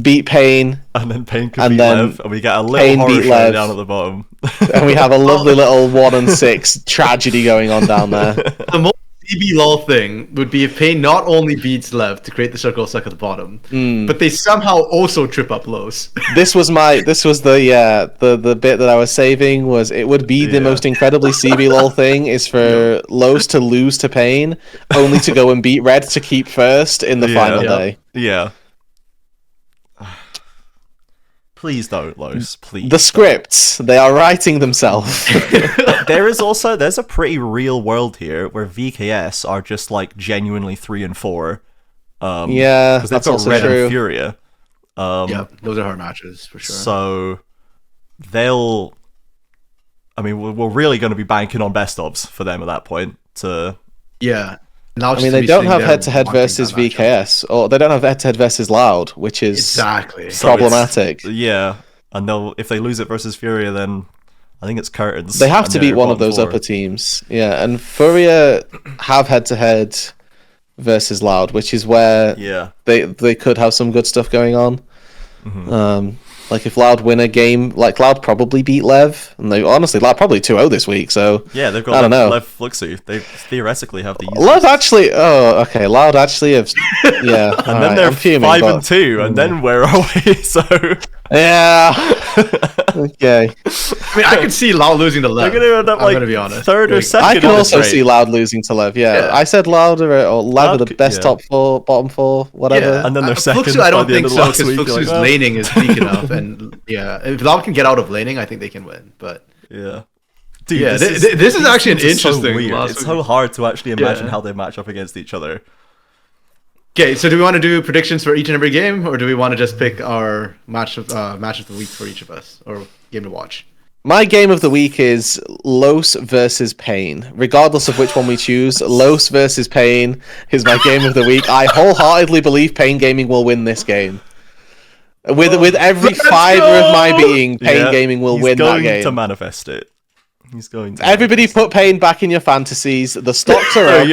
Speaker 2: Beat paiN,
Speaker 1: and then paiN could beat Lev, and we get a little
Speaker 2: paiN
Speaker 1: horror
Speaker 2: beat
Speaker 1: show
Speaker 2: Lev.
Speaker 1: down at the bottom.
Speaker 2: And we have a lovely little 1-6 tragedy going on down there.
Speaker 3: The most CBLOL thing would be if paiN not only beats Lev to create the circle of suck at the bottom, but they somehow also trip up Los.
Speaker 2: This was the bit that I was saving. Was it would be the most incredibly CBLOL thing is for Los to lose to paiN, only to go and beat Red to keep first in the final day.
Speaker 1: Yeah. Please don't, Los. Please.
Speaker 2: The scripts, they are writing themselves.
Speaker 1: There's a pretty real world here where VKS are just like genuinely 3 and 4.
Speaker 2: Because
Speaker 1: they've got Red and FURIA.
Speaker 3: Those are hard matches for sure.
Speaker 1: So we're really going to be banking on best ofs for them at that point.
Speaker 3: Now
Speaker 2: I mean, they don't have head-to-head versus VKS, or they don't have head-to-head versus Loud, which is
Speaker 3: exactly
Speaker 2: problematic.
Speaker 1: Yeah, and if they lose it versus FURIA, then I think it's curtains.
Speaker 2: They have to beat one of those upper teams. Yeah, and FURIA have head-to-head versus Loud, which is where they could have some good stuff going on. Like if Loud win a game, like Loud probably beat Lev, and they honestly Loud probably 2-0 this week. So
Speaker 1: yeah, they've got
Speaker 2: I don't know.
Speaker 1: Lev Fluxu. They theoretically have the
Speaker 2: Lev actually. Oh, okay. Loud actually have. Yeah,
Speaker 1: and then they're 5-2, and then where are we? So
Speaker 2: yeah. Okay.
Speaker 3: I mean, I can see Loud losing to Lev.
Speaker 1: They're going to end up
Speaker 3: I'm gonna be honest.
Speaker 1: third or second.
Speaker 2: I can also see Loud losing to Lev. Yeah, I said Loud or Lev are the best top four, bottom four, whatever.
Speaker 1: Yeah. And then they're second.
Speaker 3: Fluxu, I don't think so because Fluxu's
Speaker 1: like,
Speaker 3: laning is weak enough, and if Loud can get out of laning, I think they can win. But
Speaker 1: yeah. Dude,
Speaker 3: yeah, this is actually an interesting.
Speaker 1: So weird. It's so hard to actually imagine how they match up against each other.
Speaker 3: Okay, so do we want to do predictions for each and every game, or do we want to just pick our match of the week for each of us, or game to watch?
Speaker 2: My game of the week is Los versus paiN. Regardless of which one we choose, Los versus paiN is my game of the week. I wholeheartedly believe paiN Gaming will win this game. With every fiber of my being, paiN Gaming will win that game.
Speaker 1: He's going to manifest it. He's going to.
Speaker 2: Everybody put paiN back in your fantasies. The stocks are up.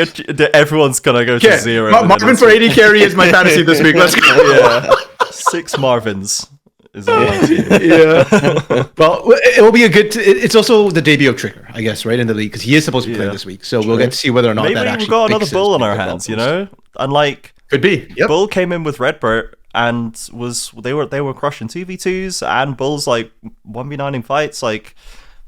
Speaker 1: Everyone's going to go to 0.
Speaker 3: Marvin for AD carry is my fantasy this week. Let's go.
Speaker 1: Yeah. 6 Marvins is on my team.
Speaker 3: Yeah. Well, it will be a good. It's also the debut of Trigger, I guess, right in the league because he is supposed to be playing this week. So we'll get to see whether or not that actually.
Speaker 1: Maybe we've got another Bull on our hands, you know. And like
Speaker 3: could be. Yep.
Speaker 1: Bull came in with Redbert and they were crushing 2v2s and Bull's like 1v9 in fights. Like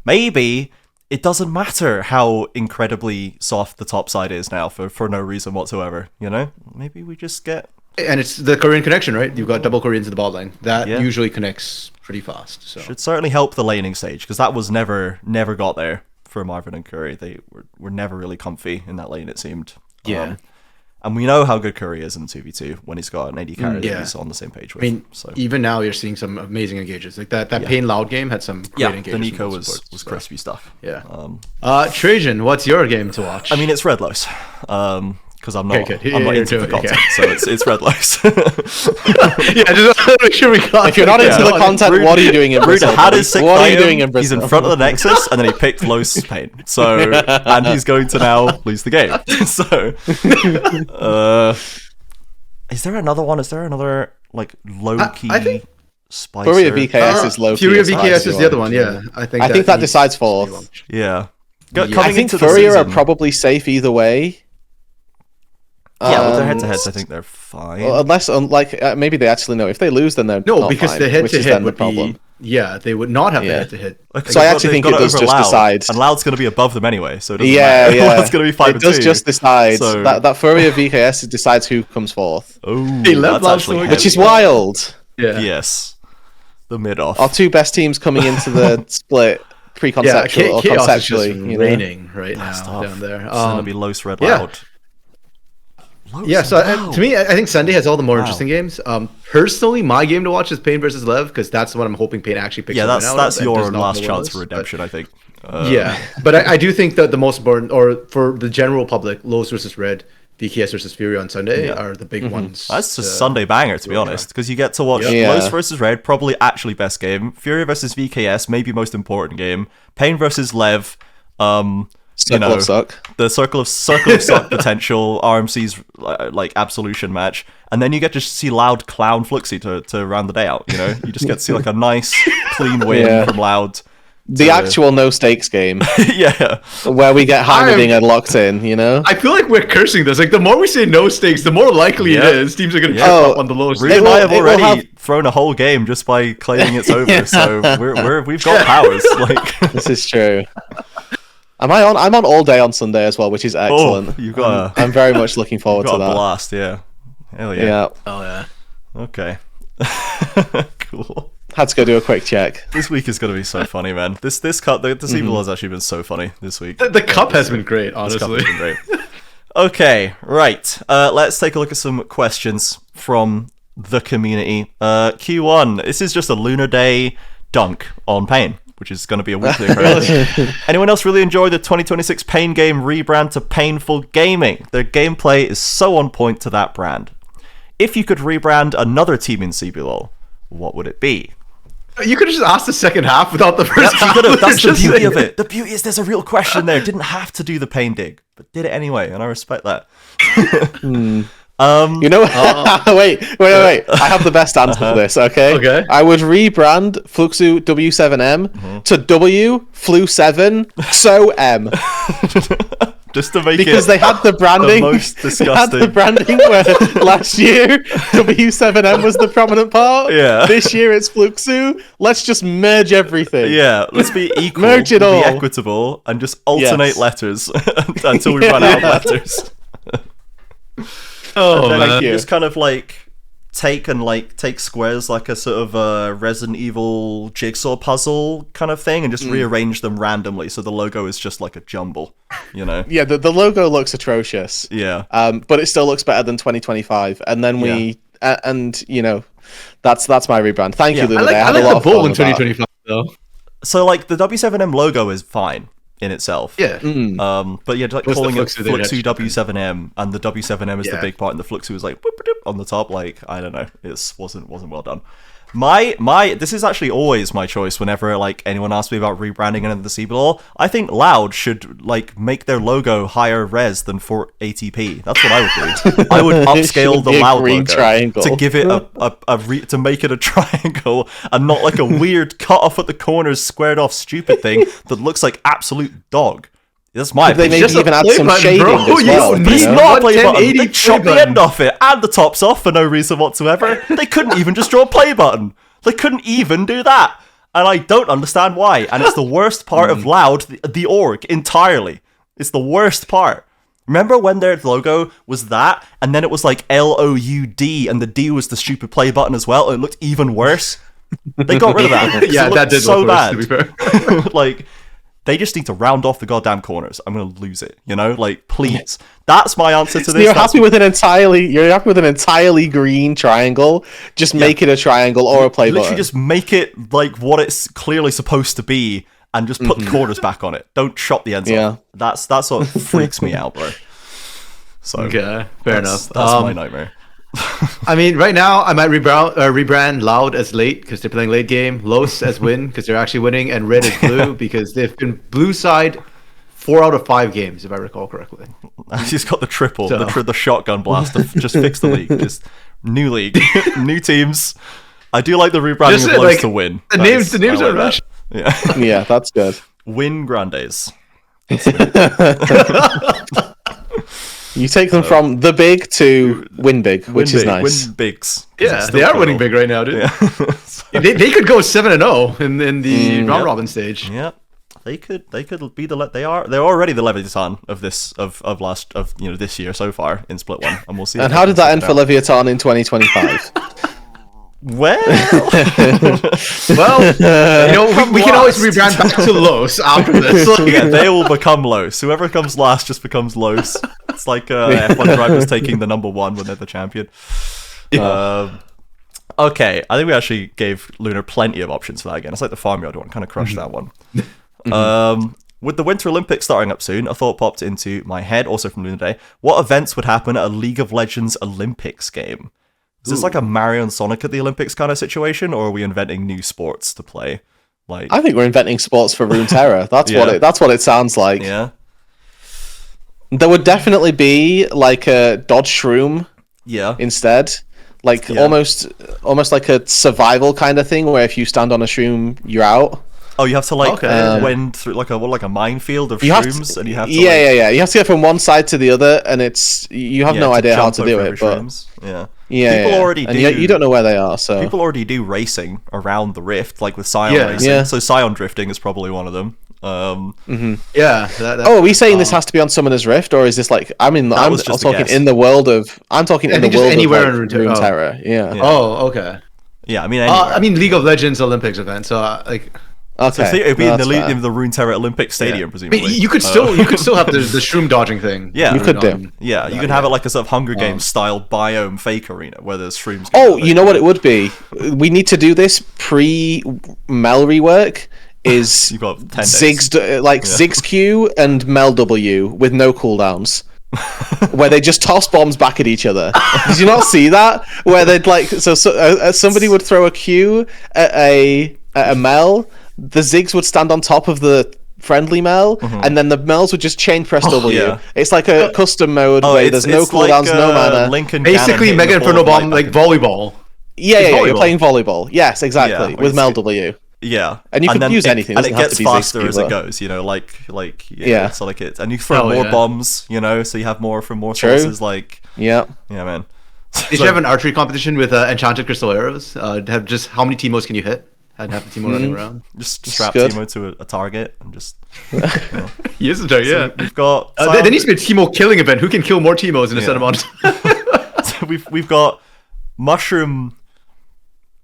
Speaker 1: maybe it doesn't matter how incredibly soft the top side is now for no reason whatsoever. You know, maybe we just get.
Speaker 3: And it's the Korean connection, right? You've got double Koreans in the bot lane. That usually connects pretty fast. So
Speaker 1: should certainly help the laning stage because that was never got there for Marvin and Curry. They were never really comfy in that lane. It seemed.
Speaker 3: Yeah.
Speaker 1: And we know how good Curry is in 2v2 when he's got an AD carry that he's on the same page with.
Speaker 3: I mean,
Speaker 1: so.
Speaker 3: Even now you're seeing some amazing engages. Like that paiN Loud game had some great engages.
Speaker 1: The Nico was crispy stuff.
Speaker 3: Yeah. Trajan, what's your game to watch?
Speaker 1: I mean, it's Red Los. Because I'm not into the content, so it's Red Los.
Speaker 3: Yeah, just make sure we got.
Speaker 2: If you're not into the content, what are you doing in Brazil?
Speaker 1: Had his sick
Speaker 2: what are you doing in Brazil?
Speaker 1: He's in front of the Nexus, and then he picked Los paiN. So, and he's going to now lose the game. So, is there another one? Is there another like low key?
Speaker 3: I think
Speaker 2: FURIA VKS is low key.
Speaker 3: FURIA VKS is the other one. Yeah, I think
Speaker 2: that decides fourth.
Speaker 1: Yeah.
Speaker 2: I think FURIA are probably safe either way.
Speaker 1: Yeah, with their head-to-heads, I think they're fine.
Speaker 2: Well, unless, maybe they actually know. If they lose, then they're not
Speaker 3: because
Speaker 2: fine,
Speaker 3: the head-to-head would
Speaker 2: be.
Speaker 3: Yeah, they would not have the head-to-head.
Speaker 2: So I actually think it does just decide.
Speaker 1: And Loud's going to be above them anyway, so it doesn't matter. Loud's going to be 5-2.
Speaker 2: It does just decide. So... That FURIA VKS decides who comes fourth.
Speaker 1: Oh, that's actually
Speaker 2: which is wild.
Speaker 3: Yeah.
Speaker 1: Yes. The mid-off.
Speaker 2: Our two best teams coming into the split pre-conceptual or conceptually.
Speaker 3: Raining right now down there.
Speaker 1: It's going to be Los Red Loud.
Speaker 3: To me, I think Sunday has all the more interesting games. Personally, my game to watch is paiN versus Lev because that's what I'm hoping paiN actually picks up.
Speaker 1: Yeah, that's your last chance for redemption, I think.
Speaker 3: But I do think that the most important, or for the general public, Los versus Red, VKS versus FURIA on Sunday are the big ones.
Speaker 1: That's a Sunday banger, to be honest, because you get to watch Los versus Red, probably actually best game. FURIA versus VKS, maybe most important game. paiN versus Lev.
Speaker 2: Circle of Suck.
Speaker 1: The circle of suck potential RMC's like absolution match, and then you get to see Loud clown Fluxy to round the day out. You know, you just get to see like a nice clean win from Loud.
Speaker 2: The actual no stakes game.
Speaker 1: Yeah,
Speaker 2: where we get Heimerdinger and locked in. You know,
Speaker 3: I feel like we're cursing this. Like the more we say no stakes, the more likely it is teams are going to trip up on the low stakes.
Speaker 1: Reed and I have already thrown a whole game just by claiming it's over. So we've got powers. Like
Speaker 2: this is true. I'm on all day on Sunday as well, which is excellent. I'm very much looking forward to that.
Speaker 1: Blast, yeah. Hell yeah.
Speaker 2: Yeah.
Speaker 3: Oh yeah.
Speaker 1: Okay. Cool.
Speaker 2: Had to go do a quick check.
Speaker 1: This week is going to be so funny, man. This cup, the CBLOL has actually been so funny this week.
Speaker 3: The cup has been great, honestly.
Speaker 1: This cup has been great. Okay, right. Let's take a look at some questions from the community. Q1. This is just a Lunar Day dunk on paiN. which is going to be a weekly occurrence. Anyone else really enjoy the 2026 paiN game rebrand to Painful Gaming? Their gameplay is so on point to that brand. If you could rebrand another team in CBLOL, what would it be?
Speaker 3: You could have just asked the second half without the first half.
Speaker 1: That's the beauty of it. The beauty is there's a real question there. Didn't have to do the paiN dig, but did it anyway, and I respect that.
Speaker 2: You know, wait. I have the best answer for this. Okay. I would rebrand Fluxu W7M to W Flu7 So M.
Speaker 1: Just to make
Speaker 2: because they had the branding.
Speaker 1: The most disgusting.
Speaker 2: They had the branding where last year W7M was the prominent part.
Speaker 1: Yeah.
Speaker 2: This year it's Fluxu. Let's just merge everything.
Speaker 1: Yeah. Let's be equal.
Speaker 2: Merge it all.
Speaker 1: Be equitable and just alternate letters until we run out of letters.
Speaker 3: Oh,
Speaker 1: and then
Speaker 3: man.
Speaker 1: you just kind of like take squares like a sort of Resident Evil jigsaw puzzle kind of thing and just rearrange them randomly so the logo is just like a jumble, you know?
Speaker 2: Yeah, the logo looks atrocious.
Speaker 1: Yeah.
Speaker 2: But it still looks better than 2025. And then and you know, that's my rebrand. Thank you, Luna.
Speaker 3: I like the bull in 2025 though.
Speaker 1: So like the W7M logo is fine in itself.
Speaker 3: Yeah.
Speaker 1: But yeah, like
Speaker 3: What's
Speaker 1: calling it
Speaker 3: Fluxu they
Speaker 1: Fluxu
Speaker 3: actually
Speaker 1: W7M and the W7M is the big part and the Fluxu is like boop, boop, boop on the top. Like, I don't know. It wasn't well done. This is actually always my choice whenever like anyone asks me about rebranding into the CBLOL. I think Loud should like make their logo higher res than 480p. That's what I would do. I would upscale the Loud logo
Speaker 2: triangle.
Speaker 1: to give it to make it a triangle and not like a weird cut off at the corners, squared off stupid thing that looks like absolute dog. That's my
Speaker 2: opinion. They maybe even add some shading as well.
Speaker 1: But it's not a play button. They chopped the end off it and the tops off for no reason whatsoever. They couldn't even just draw a play button. They couldn't even do that. And I don't understand why. And it's the worst part of Loud, the org, entirely. It's the worst part. Remember when their logo was that, and then it was like LOUD, and the D was the stupid play button as well, and it looked even worse? They got rid of that.
Speaker 3: Yeah, that did
Speaker 1: so
Speaker 3: look worse,
Speaker 1: bad.
Speaker 3: to be fair.
Speaker 1: Like, they just need to round off the goddamn corners. I'm gonna lose it, you know? Like, please. That's my answer to
Speaker 2: So
Speaker 1: this.
Speaker 2: you're happy with an entirely green triangle? Just make it a triangle or a play button.
Speaker 1: Literally just make it like what it's clearly supposed to be and just put the corners back on it. Don't chop the ends off. That's what freaks me out, bro. So
Speaker 3: okay, fair enough.
Speaker 1: That's my nightmare.
Speaker 3: I mean, right now I might rebrand Loud as late because they're playing late game, Los as win because they're actually winning, and Red as blue because they've been blue side 4 out of 5 games if I recall correctly.
Speaker 1: He's got the triple, the shotgun blast to just fix the league. Just new league, new teams. I do like the rebranding of Los to win.
Speaker 3: The names are rush.
Speaker 2: Yeah, that's good.
Speaker 1: Win Grandes.
Speaker 2: You take them from the big to win big, which is nice.
Speaker 1: Win bigs.
Speaker 3: Yeah, they are winning big right now, dude.
Speaker 1: Yeah.
Speaker 3: they could go 7-0 in the round robin stage.
Speaker 1: Yeah, they could be they're already the Leviathan of this this year so far in Split 1, and we'll see.
Speaker 2: And how did that end for Leviathan in 2025?
Speaker 1: Well,
Speaker 3: we can always rebrand back to Los after this.
Speaker 1: Yeah, they will become Los. Whoever comes last just becomes Los. It's like F1 drivers taking the number 1 when they're the champion. Okay, I think we actually gave Lunar plenty of options for that again. It's like the Farmyard one, kind of crushed that one. With the Winter Olympics starting up soon, a thought popped into my head, also from Lunar Day. What events would happen at a League of Legends Olympics game? Is this like a Mario and Sonic at the Olympics kind of situation, or are we inventing new sports to play? Like,
Speaker 2: I think we're inventing sports for Runeterra. That's what it sounds like.
Speaker 1: Yeah.
Speaker 2: There would definitely be like a dodge shroom.
Speaker 1: Yeah.
Speaker 2: Instead, like almost like a survival kind of thing, where if you stand on a shroom, you're out.
Speaker 1: Oh, you have to like wend through like a minefield of shrooms, and you have to
Speaker 2: you have to get from one side to the other, and you have no idea how to do it. But people already do. You don't know where they are. So
Speaker 1: people already do racing around the rift, like with Scion racing. Yeah. So Scion drifting is probably one of them.
Speaker 3: Yeah.
Speaker 2: Are we saying this has to be on Summoner's Rift, or is this like? I mean, I'm talking in the world of. I'm talking in the world
Speaker 3: anywhere
Speaker 2: of like, Runeterra. Yeah.
Speaker 3: Oh, okay.
Speaker 1: Yeah, I mean, anywhere.
Speaker 3: League of Legends Olympics event. So like.
Speaker 1: Okay, so it'd be in the Runeterra Olympic Stadium, presumably.
Speaker 3: I mean, you could still have the shroom dodging thing.
Speaker 1: Yeah,
Speaker 2: you could do.
Speaker 1: Yeah, you can have it like a sort of Hunger Games style biome fake arena where there's shrooms.
Speaker 2: Oh, you know what it would be? We need to do this pre-Mel rework is
Speaker 1: You've got 10 days.
Speaker 2: Ziggs Q and Mel W with no cooldowns. Where they just toss bombs back at each other. Did you not see that? Where they'd like somebody would throw a Q at a Mel, the Ziggs would stand on top of the friendly Mel, and then the Mels would just chain press W.
Speaker 1: Yeah.
Speaker 2: It's like a custom mode where there's no cooldowns, no mana.
Speaker 3: Basically, Mega Inferno Bomb like volleyball.
Speaker 2: Yeah, you're playing volleyball. Yes, exactly, with Mel W.
Speaker 1: Yeah,
Speaker 2: and you can use anything,
Speaker 1: and it gets faster
Speaker 2: Ziggs
Speaker 1: as it goes. You know, So like it, and you throw more bombs. You know, so you have more from more sources. Like, yeah, man.
Speaker 3: Did you have an archery competition with enchanted crystal arrows? Have just how many Teemos can you hit? And have the Teemo running around.
Speaker 1: Just strap Teemo to a target and just.
Speaker 3: Use the target. Yeah,
Speaker 1: we've got.
Speaker 3: There needs to be a Teemo killing event. Who can kill more Teemos in a set amount?
Speaker 1: So we've got mushroom.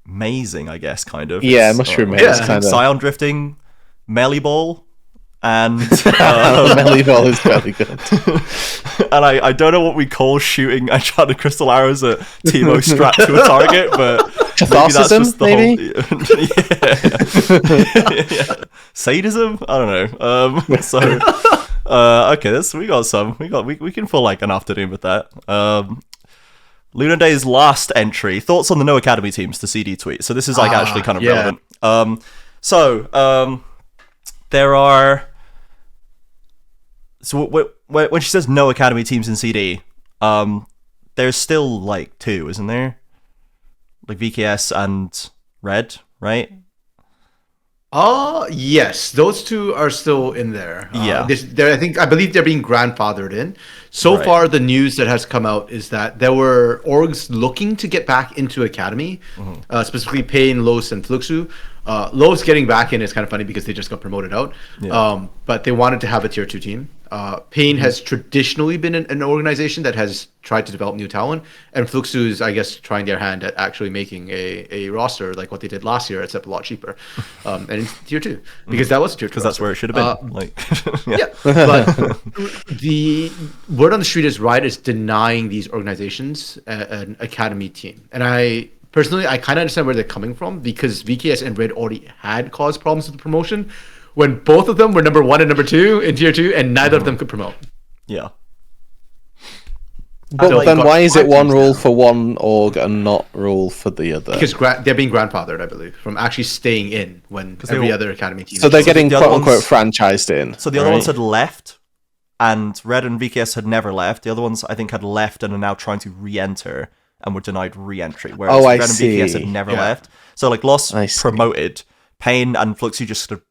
Speaker 1: Mazing, I guess, kind of.
Speaker 2: Yeah, mushroom maze, kind of.
Speaker 1: Scion drifting, melee ball, and
Speaker 2: melee ball is very good.
Speaker 1: And I don't know what we call shooting enchanted crystal arrows at Teemo strapped to a target, but
Speaker 2: Catholicism, maybe.
Speaker 1: Yeah. Sadism? I don't know. Okay, we got some. We can fill like an afternoon with that. Lunar Day's last entry. Thoughts on the no academy teams to CD tweet. So this is like actually kind of relevant. There are. So when she says no academy teams in CD, there's still like 2, isn't there? Like VKS and Red, right?
Speaker 3: Yes, those 2 are still in there.
Speaker 1: Yeah,
Speaker 3: I believe they're being grandfathered in. So far, the news that has come out is that there were orgs looking to get back into Academy, specifically paiN, Los, and Fluxu. Los getting back in is kind of funny because they just got promoted out. Yeah. But they wanted to have a tier 2 team. paiN has traditionally been an organization that has tried to develop new talent, and Fluxu is, I guess, trying their hand at actually making a roster like what they did last year, except a lot cheaper, and in tier 2, because that was a tier 2
Speaker 1: because that's where it should have been.
Speaker 3: But the word on the street is Riot is denying these organizations an academy team, and I personally kind of understand where they're coming from, because VKS and Red already had caused problems with the promotion when both of them were number 1 and number 2 in tier 2, and neither of them could promote.
Speaker 1: Yeah.
Speaker 2: But then why is it one rule for one org and not rule for the other?
Speaker 3: Because they're being grandfathered, I believe, from actually staying in when every other academy team.
Speaker 2: So they're getting quote-unquote franchised in.
Speaker 1: So the other ones had left, and Red and VKS had never left. The other ones, I think, had left and are now trying to re-enter and were denied re-entry, whereas Red and VKS had never left. So like Los promoted, paiN and Fluxu just sort of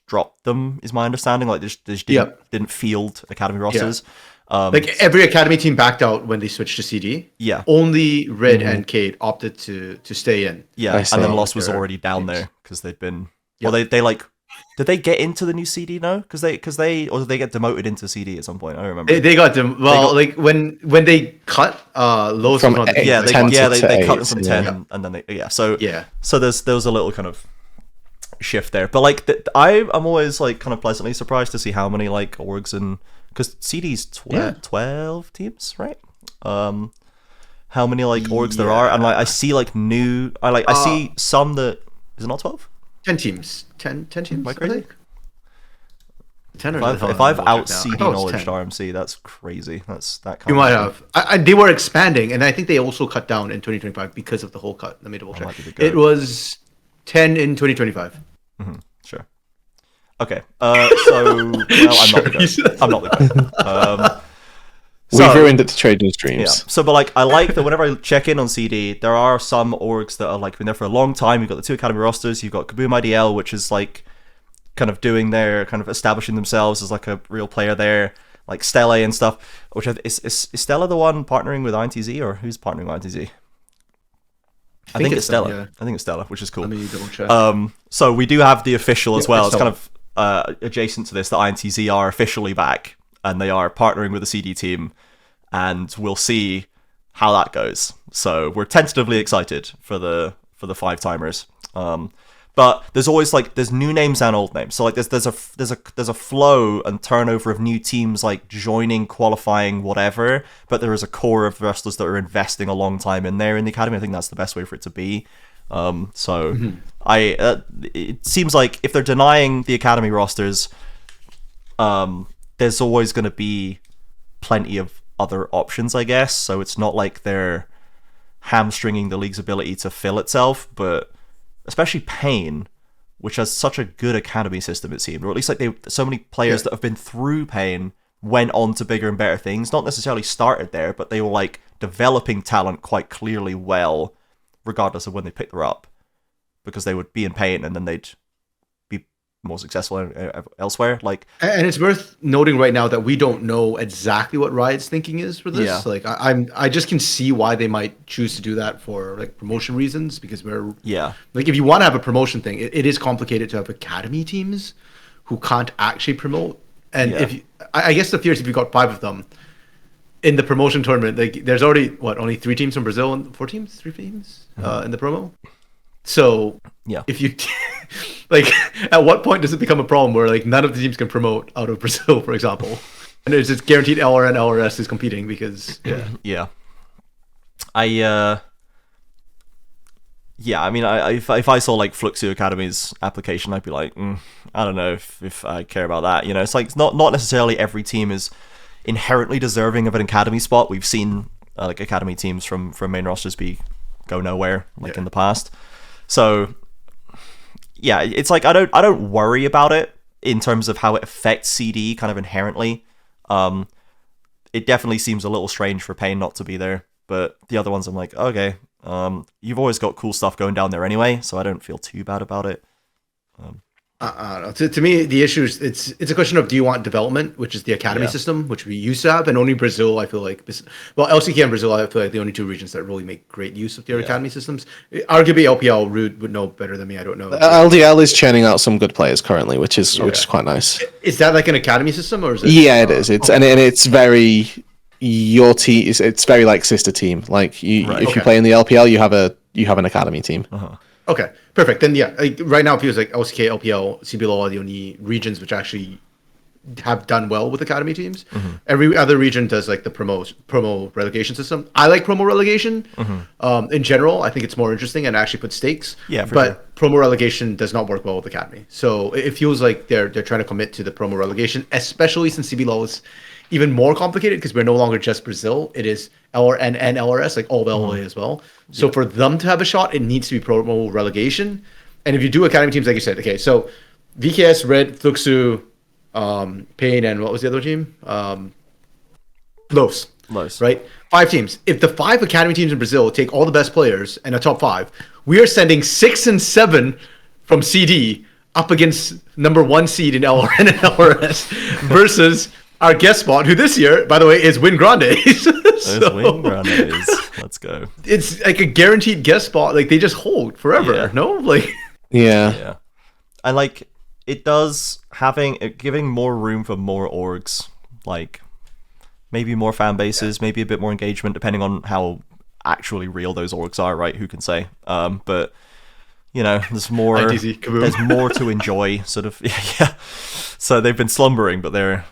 Speaker 1: dropped them, is my understanding. Like they just didn't field academy rosters.
Speaker 3: Like every academy team backed out when they switched to CD.
Speaker 1: Yeah.
Speaker 3: Only Red and Cade opted to stay in.
Speaker 1: Yeah, and then Los was already down there because they'd been. Well, they like. Did they get into the new CD now? Because they or did they get demoted into CD at some point? I don't remember.
Speaker 3: They got them. Well, like when they cut Los
Speaker 2: from
Speaker 3: from
Speaker 1: they cut them from 10
Speaker 2: yeah.
Speaker 1: and then so there was a little kind of shift there, but like I'm always like kind of pleasantly surprised to see how many like orgs and because CD's 12 teams, right? How many like orgs there are, and like I see like new. I see some that is it not 12?
Speaker 3: 10 teams. 10 teams. Am I
Speaker 1: crazy?
Speaker 3: 10
Speaker 1: if I've out CD knowledge RMC, that's crazy. That kind
Speaker 3: you might have. They were expanding, and I think they also cut down in 2025 because of the whole cut. Let me double check. It was 10 in 2025
Speaker 1: Sure. Okay. So I'm not the guy. I'm not the guy.
Speaker 2: We've ruined it to trade news streams.
Speaker 1: Yeah. So, but like, I like that whenever I check in on CD, there are some orgs that are like been there for a long time. You've got the 2 academy rosters. You've got Kaboom IDL, which is like kind of doing their kind of establishing themselves as like a real player there, like Stella and stuff. Which is Stella the one partnering with INTZ, or who's partnering with INTZ? I think it's Stella. Yeah. I think it's Stella, which is cool.
Speaker 3: Let me double check.
Speaker 1: So we do have the official as well. It's kind of adjacent to this. The INTZ are officially back, and they are partnering with the CD team, and we'll see how that goes. So we're tentatively excited for the 5-timers. But there's always like there's new names and old names. So like there's a flow and turnover of new teams like joining, qualifying, whatever. But there is a core of wrestlers that are investing a long time in there in the academy. I think that's the best way for it to be. So it seems like if they're denying the academy rosters, there's always going to be plenty of other options, I guess. So it's not like they're hamstringing the league's ability to fill itself, but especially paiN, which has such a good academy system, it seemed, or at least like so many players that have been through paiN went on to bigger and better things. Not necessarily started there, but they were like developing talent quite clearly well, regardless of when they picked her up, because they would be in paiN and then they'd be more successful elsewhere. Like,
Speaker 3: and it's worth noting right now that we don't know exactly what Riot's thinking is for this.
Speaker 1: Yeah.
Speaker 3: Like, I just can see why they might choose to do that for like promotion reasons, because like if you want to have a promotion thing, it is complicated to have academy teams who can't actually promote. And I guess the fear is if you've got 5 of them in the promotion tournament, like there's already only 3 teams from Brazil and 4 teams, 3 teams in the promo. So if you like, at what point does it become a problem where like none of the teams can promote out of Brazil, for example, and it's just guaranteed LRN LRS is competing because
Speaker 1: I mean, if I saw like Fluxo Academy's application, I'd be like, I don't know if I care about that. You know, it's like it's not necessarily every team is inherently deserving of an academy spot. We've seen like academy teams from main rosters go nowhere like in the past. So yeah, it's like I don't worry about it in terms of how it affects CD kind of inherently. It definitely seems a little strange for paiN not to be there, but the other ones I'm like, okay, you've always got cool stuff going down there anyway, so I don't feel too bad about it.
Speaker 3: I don't know. To me, the issue is it's a question of, do you want development, which is the academy system, which we used to have, and only Brazil, I feel like, LCK and Brazil, I feel like the only 2 regions that really make great use of their academy systems. Arguably, LPL would know better than me. I don't know.
Speaker 2: LDL is churning out some good players currently, which is quite nice.
Speaker 3: Is that like an academy system, or is it?
Speaker 2: Yeah, it is. And it's very your team. It's very like sister team. Like if you play in the LPL, you have an academy team.
Speaker 3: Okay, perfect. Then right now it feels like LCK, LPL, CBLOL are the only regions which actually have done well with academy teams. Every other region does like the promo relegation system. I like promo relegation. In general, I think it's more interesting and actually puts stakes.
Speaker 1: Yeah,
Speaker 3: but promo relegation does not work well with academy. So it feels like they're trying to commit to the promo relegation, especially since CBLOL is even more complicated because we're no longer just Brazil. It is LRN and LRS, like all of LA as well. So for them to have a shot, it needs to be promo relegation. And if you do academy teams, like you said, okay, so VKS, Red, Fluxo, paiN, and what was the other team? Los, right? 5 teams. If the 5 academy teams in Brazil take all the best players and a top 5, we are sending 6 and 7 from CD up against number 1 seed in LRN and LRS versus our guest spot, who this year, by the way, is Win Grande.
Speaker 1: Win Grandes. Let's go.
Speaker 3: It's like a guaranteed guest spot. Like they just hold forever. No, like
Speaker 1: yeah. And like it does giving more room for more orgs, like maybe more fan bases, maybe a bit more engagement, depending on how actually real those orgs are. Right? Who can say? But you know, there's more. There's more to enjoy. Sort of. Yeah. So they've been slumbering, but they're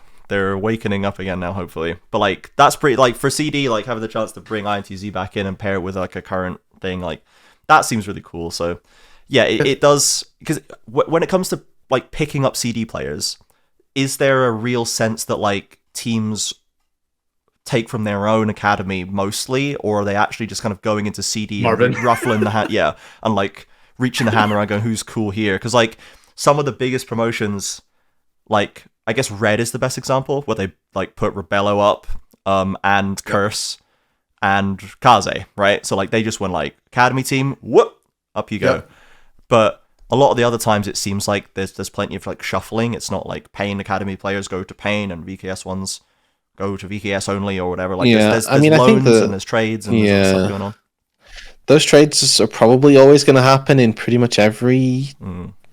Speaker 1: awakening up again now, hopefully. But like that's pretty, like for CD, like having the chance to bring INTZ back in and pair it with like a current thing, like that seems really cool. So yeah, it does, because when it comes to like picking up CD players, is there a real sense that like teams take from their own academy mostly, or are they actually just kind of going into CD and ruffling the hat, and like reaching the hand around going, who's cool here? Because like some of the biggest promotions, like I guess Red is the best example, where they like put Rebello up, and Curse and Kaze, right? So like they just went like academy team, whoop, up you go. Yep. But a lot of the other times it seems like there's plenty of like shuffling. It's not like paiN academy players go to paiN and VKS ones go to VKS only or whatever. Like there's loans and there's trades and there's stuff going on.
Speaker 2: Those trades are probably always going to happen in pretty much every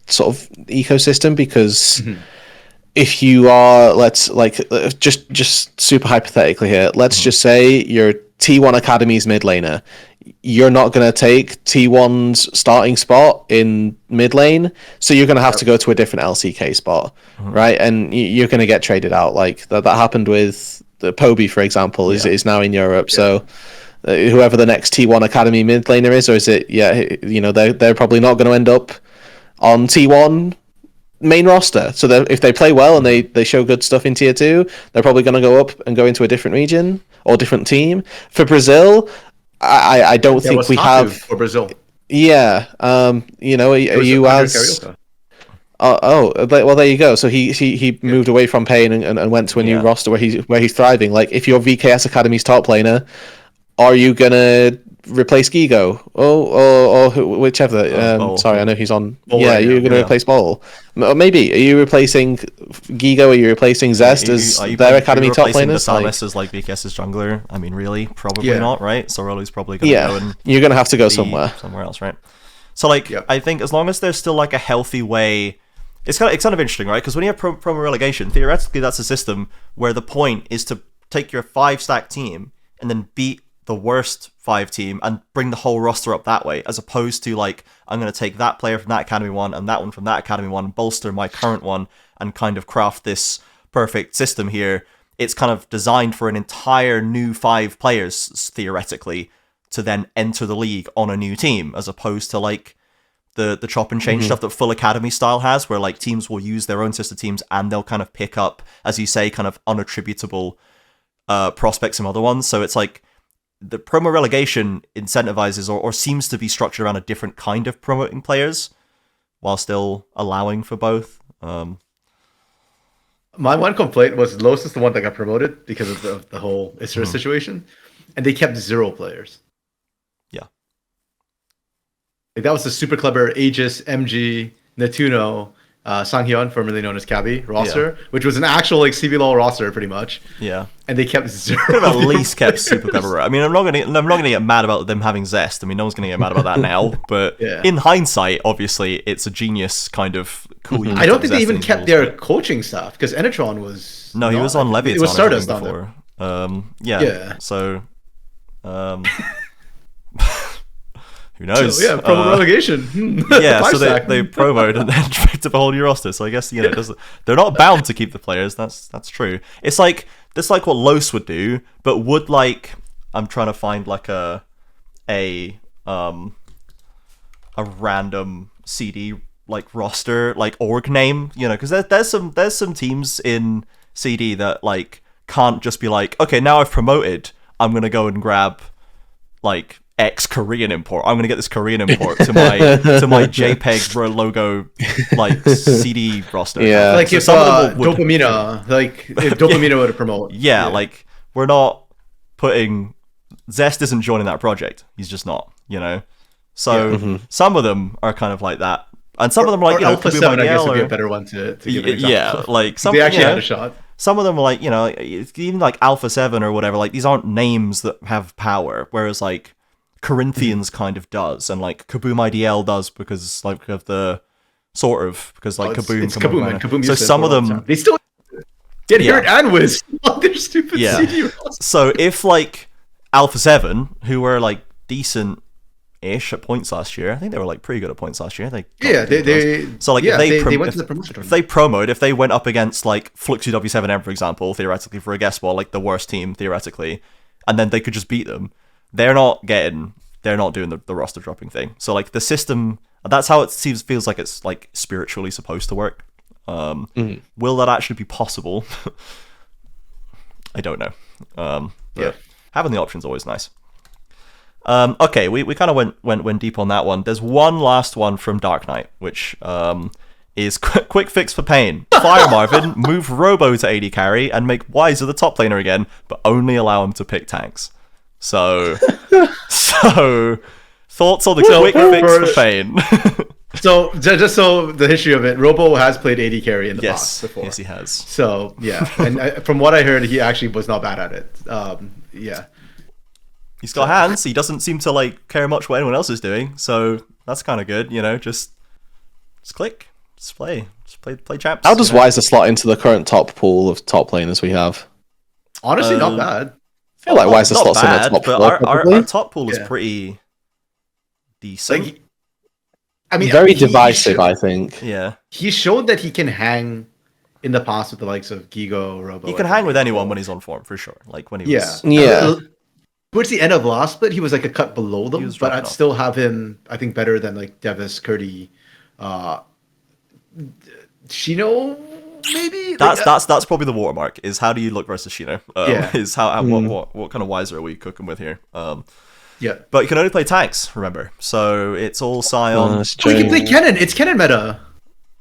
Speaker 2: sort of ecosystem, because if you are, just super hypothetically here, let's just say you're T1 Academy's mid laner, you're not going to take T1's starting spot in mid lane, so you're going to have to go to a different LCK spot, right? And you're going to get traded out. Like that happened with the Poby, for example, is now in Europe. So whoever the next T1 Academy mid laner is, or is it they're probably not going to end up on T1 main roster. So if they play well and they show good stuff in tier 2, they're probably going to go up and go into a different region or different team. For Brazil, I don't think we have
Speaker 3: for Brazil.
Speaker 2: Yeah, are you as well, there you go. So he moved away from paiN and went to a new roster where he's thriving. Like, if you're VKS Academy's top laner, are you gonna replace Gigo? Or whichever. Sorry, I know he's on. You're gonna replace Bol. Or maybe are you replacing Gigo? Are you replacing Zest as their Academy top laners?
Speaker 1: Samus as like VKS's jungler? I mean, really, probably not, right? Sorolo's probably gonna go and
Speaker 2: you're gonna have to go somewhere
Speaker 1: else, right? So like, I think as long as there's still like a healthy way. It's kind of interesting, right? Because when you have promo relegation, theoretically that's a system where the point is to take your 5-stack team and then beat the worst 5 team and bring the whole roster up that way, as opposed to like, I'm going to take that player from that Academy 1 and that one from that Academy 1 and bolster my current one and kind of craft this perfect system here. It's kind of designed for an entire new 5 players, theoretically, to then enter the league on a new team, as opposed to like the chop and change stuff that full Academy style has, where like teams will use their own sister teams and they'll kind of pick up, as you say, kind of unattributable prospects from other ones. So it's like the promo relegation incentivizes or seems to be structured around a different kind of promoting players while still allowing for both.
Speaker 3: My one complaint was Los is the one that got promoted because of the whole Isra situation, and they kept 0 players. Like, that was the super clever Aegis, MG, Netuno, Sanghyun, formerly known as Kabi, roster, which was an actual like CBLOL roster pretty much.
Speaker 1: Yeah.
Speaker 3: And they kept 0.
Speaker 1: Could have at least kept super clever. I mean, I'm not gonna get mad about them having Zest. I mean, no one's gonna get mad about that now. But in hindsight, obviously, it's a genius kind of cool.
Speaker 3: I don't think they even kept their coaching staff, because Enetron was
Speaker 1: he was on Leviathan.
Speaker 3: It was Stardust
Speaker 1: before. So. Who knows?
Speaker 3: So, promo relegation.
Speaker 1: So they promoed and then picked up a whole new roster. So I guess they're not bound to keep the players. That's true. It's like what Los would do, but would like, I'm trying to find like a random CD like roster like org name, because there's some teams in CD that like can't just be like, okay, now I've promoted, I'm gonna go and grab like X Korean import. I'm gonna get this Korean import to my JPEG logo like CD roster.
Speaker 2: Yeah,
Speaker 3: like if Dopamina, if Dopamina would promote.
Speaker 1: Like we're not putting Zest isn't joining that project. He's just not. So some of them are kind of like that, and some of them are like
Speaker 3: Alpha 7, I guess, would be a better one to give an example.
Speaker 1: Like some
Speaker 3: they actually had a shot.
Speaker 1: Some of them are like even like Alpha 7 or whatever. Like these aren't names that have power, whereas like Corinthians kind of does, and like Kaboom IDL does because like of the because like Kaboom.
Speaker 3: It's Kaboom, and Kaboom.
Speaker 1: So some of them
Speaker 3: they still get hurt and Wiz on their stupid CD roster.
Speaker 1: So if like Alpha 7, who were like decent-ish at points last year, I think they were like pretty good at points last year. They so like if they went to the promotion. If they promoted, if they went up against like FW7M, for example, theoretically for a guest ball, like the worst team theoretically, and then they could just beat them. They're not doing the roster dropping thing. So like the system, that's how it feels like it's like spiritually supposed to work. Will that actually be possible? I don't know. Having the option's always nice. Okay, we kind of went deep on that one. There's one last one from Dark Knight, which is quick fix for paiN. Fire Marvin, move Robo to AD carry, and make Wiser the top laner again, but only allow him to pick tanks. So thoughts on the quick fix for paiN?
Speaker 3: So just so the history of it, Robo has played AD carry in the box before.
Speaker 1: Yes, he has.
Speaker 3: So and from what I heard, he actually was not bad at it.
Speaker 1: He's got hands. He doesn't seem to like care much what anyone else is doing. So that's kind of good, just click, just play champs.
Speaker 2: How does Wiser slot into the current top pool of top laners we have?
Speaker 3: Honestly, not bad.
Speaker 2: I feel like Wiser slots in the top
Speaker 1: but our top pool is pretty decent.
Speaker 3: Like, I mean,
Speaker 2: very divisive, I think.
Speaker 1: Yeah.
Speaker 3: He showed that he can hang in the past with the likes of Gigo, Robo.
Speaker 1: He can hang with anyone when he's on form, for sure. Like when he was...
Speaker 2: Yeah.
Speaker 3: towards the end of last split, he was like a cut below
Speaker 1: He
Speaker 3: them,
Speaker 1: was
Speaker 3: but
Speaker 1: dropping
Speaker 3: I'd
Speaker 1: off.
Speaker 3: still have him, I think, better than like Devis, Curdy, Shino, maybe.
Speaker 1: That's probably the watermark. Is how do you look versus Shino?
Speaker 3: Yeah.
Speaker 1: Is what kind of Wiser are we cooking with here?
Speaker 3: Yeah.
Speaker 1: But you can only play tanks, remember. So it's all Scion.
Speaker 2: That's
Speaker 3: We can
Speaker 2: true.
Speaker 3: play Kennen. It's Kennen meta.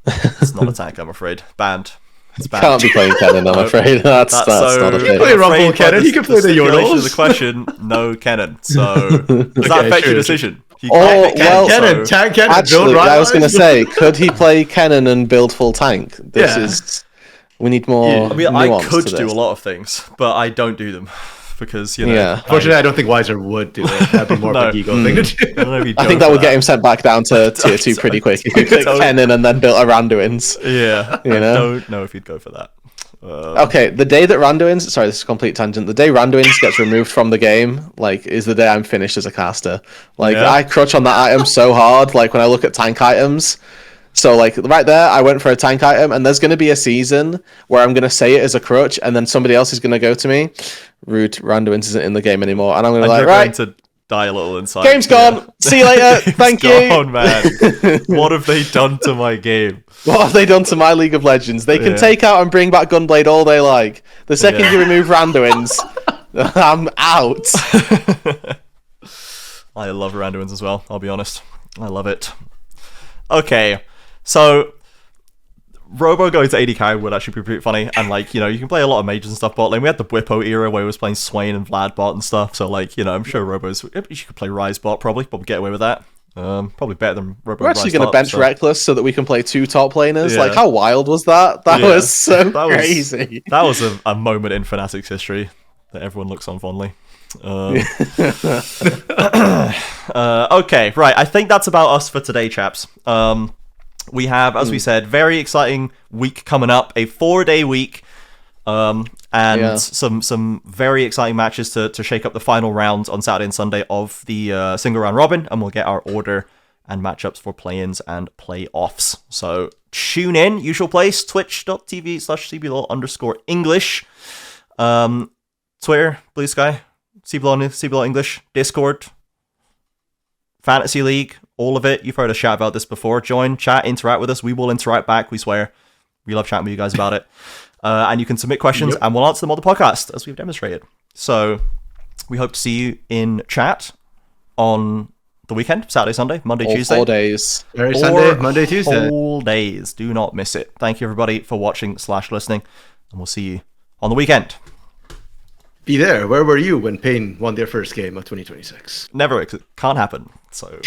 Speaker 1: It's not a tank, I'm afraid. Banned. It's banned.
Speaker 2: Can't be playing Kennen, I'm afraid. That's not a
Speaker 3: He
Speaker 2: thing.
Speaker 3: can play
Speaker 1: I'm
Speaker 3: Rumble
Speaker 1: afraid by
Speaker 3: Kennen, he can play the
Speaker 1: stipulation of
Speaker 3: Yordles.
Speaker 1: the question, no Kennen. So does that
Speaker 3: Okay,
Speaker 1: affect your
Speaker 3: true.
Speaker 1: decision? He
Speaker 2: Oh,
Speaker 1: can't pick
Speaker 2: well,
Speaker 3: Kennen,
Speaker 1: so-
Speaker 3: tank Kennen.
Speaker 2: Actually,
Speaker 3: build
Speaker 2: I was going to
Speaker 3: Rylai's.
Speaker 2: say, could he play Kennen and build full tank? This
Speaker 3: Yeah.
Speaker 2: is... We need more
Speaker 3: Yeah.
Speaker 1: I mean,
Speaker 2: nuance
Speaker 1: I could
Speaker 2: to
Speaker 1: do
Speaker 2: this.
Speaker 1: a lot of things, but I don't do them because, you know.
Speaker 2: Yeah.
Speaker 3: Fortunately, I don't think Wiser would do it. That'd be more
Speaker 1: No.
Speaker 3: of a ego thing to do.
Speaker 1: I don't know if he'd
Speaker 2: I
Speaker 1: go
Speaker 2: think that
Speaker 1: for
Speaker 2: would get him sent back down to tier 2 pretty quick. If he picked
Speaker 1: Totally.
Speaker 2: Kennen and then built a Randuin's.
Speaker 1: Yeah,
Speaker 2: You
Speaker 1: I
Speaker 2: know?
Speaker 1: don't know if he'd go for that.
Speaker 2: Okay, the day that Randuin's... Sorry, this is a complete tangent. The day Randuin's gets removed from the game, like, is the day I'm finished as a caster. Like,
Speaker 1: Yeah.
Speaker 2: I crutch on that item so hard, like, when I look at tank items. So, like, right there, I went for a tank item, and there's going to be a season where I'm going to say it as a crutch, and then somebody else is going to go to me, rude, Randuin's isn't in the game anymore, and I'm going to be
Speaker 1: And
Speaker 2: like,
Speaker 1: you're
Speaker 2: right,
Speaker 1: going to die a little inside.
Speaker 2: game's gone,
Speaker 1: Yeah.
Speaker 2: see you later, thank you.
Speaker 1: Game's gone, man. What have they done to my game?
Speaker 2: What have they done to my League of Legends? They can
Speaker 1: Yeah.
Speaker 2: take out and bring back Gunblade all they like. The second
Speaker 1: Yeah.
Speaker 2: you remove Randuin's, I'm out.
Speaker 1: I love Randuins as well, I'll be honest. I love it. Okay, so Robo going to AD carry would actually be pretty funny, and like, you know, you can play a lot of mages and stuff bot lane. We had the Whippo era where he was playing Swain and Vlad bot and stuff, so like, you know, I'm sure Robo's... You could play Rise bot, probably get away with that. Probably better than Robo.
Speaker 2: We're actually
Speaker 1: Rise
Speaker 2: going to
Speaker 1: top,
Speaker 2: bench
Speaker 1: so-
Speaker 2: Reckless so that we can play 2 top laners.
Speaker 1: Yeah.
Speaker 2: Like, how wild was that? That
Speaker 1: Yeah.
Speaker 2: was so
Speaker 1: That was-
Speaker 2: crazy.
Speaker 1: That was a moment in Fnatic's history that everyone looks on fondly. Okay, right. I think that's about us for today, chaps. We have, as we said, very exciting week coming up, a 4-day week, and
Speaker 2: Yeah.
Speaker 1: some very exciting matches to shake up the final round on Saturday and Sunday of the single round robin, and we'll get our order and matchups for play-ins and playoffs. So tune in, usual place, twitch.tv/CBLOL English, Twitter, Blue Sky, CBLOL English, Discord, Fantasy League, all of it. You've heard us chat about this before. Join, chat, interact with us. We will interact back, we swear. We love chatting with you guys about it. And you can submit questions, and we'll answer them on the podcast, as we've demonstrated. So we hope to see you in chat on the weekend, Saturday, Sunday, Monday,
Speaker 2: All
Speaker 1: Tuesday.
Speaker 2: 4 days.
Speaker 3: Very
Speaker 1: Or
Speaker 3: Sunday, Monday, Tuesday.
Speaker 1: Whole days. Do not miss it. Thank you, everybody, for watching/listening, and we'll see you on the weekend.
Speaker 3: Be there. Where were you when paiN won their first game of 2026?
Speaker 1: Never, it can't happen. So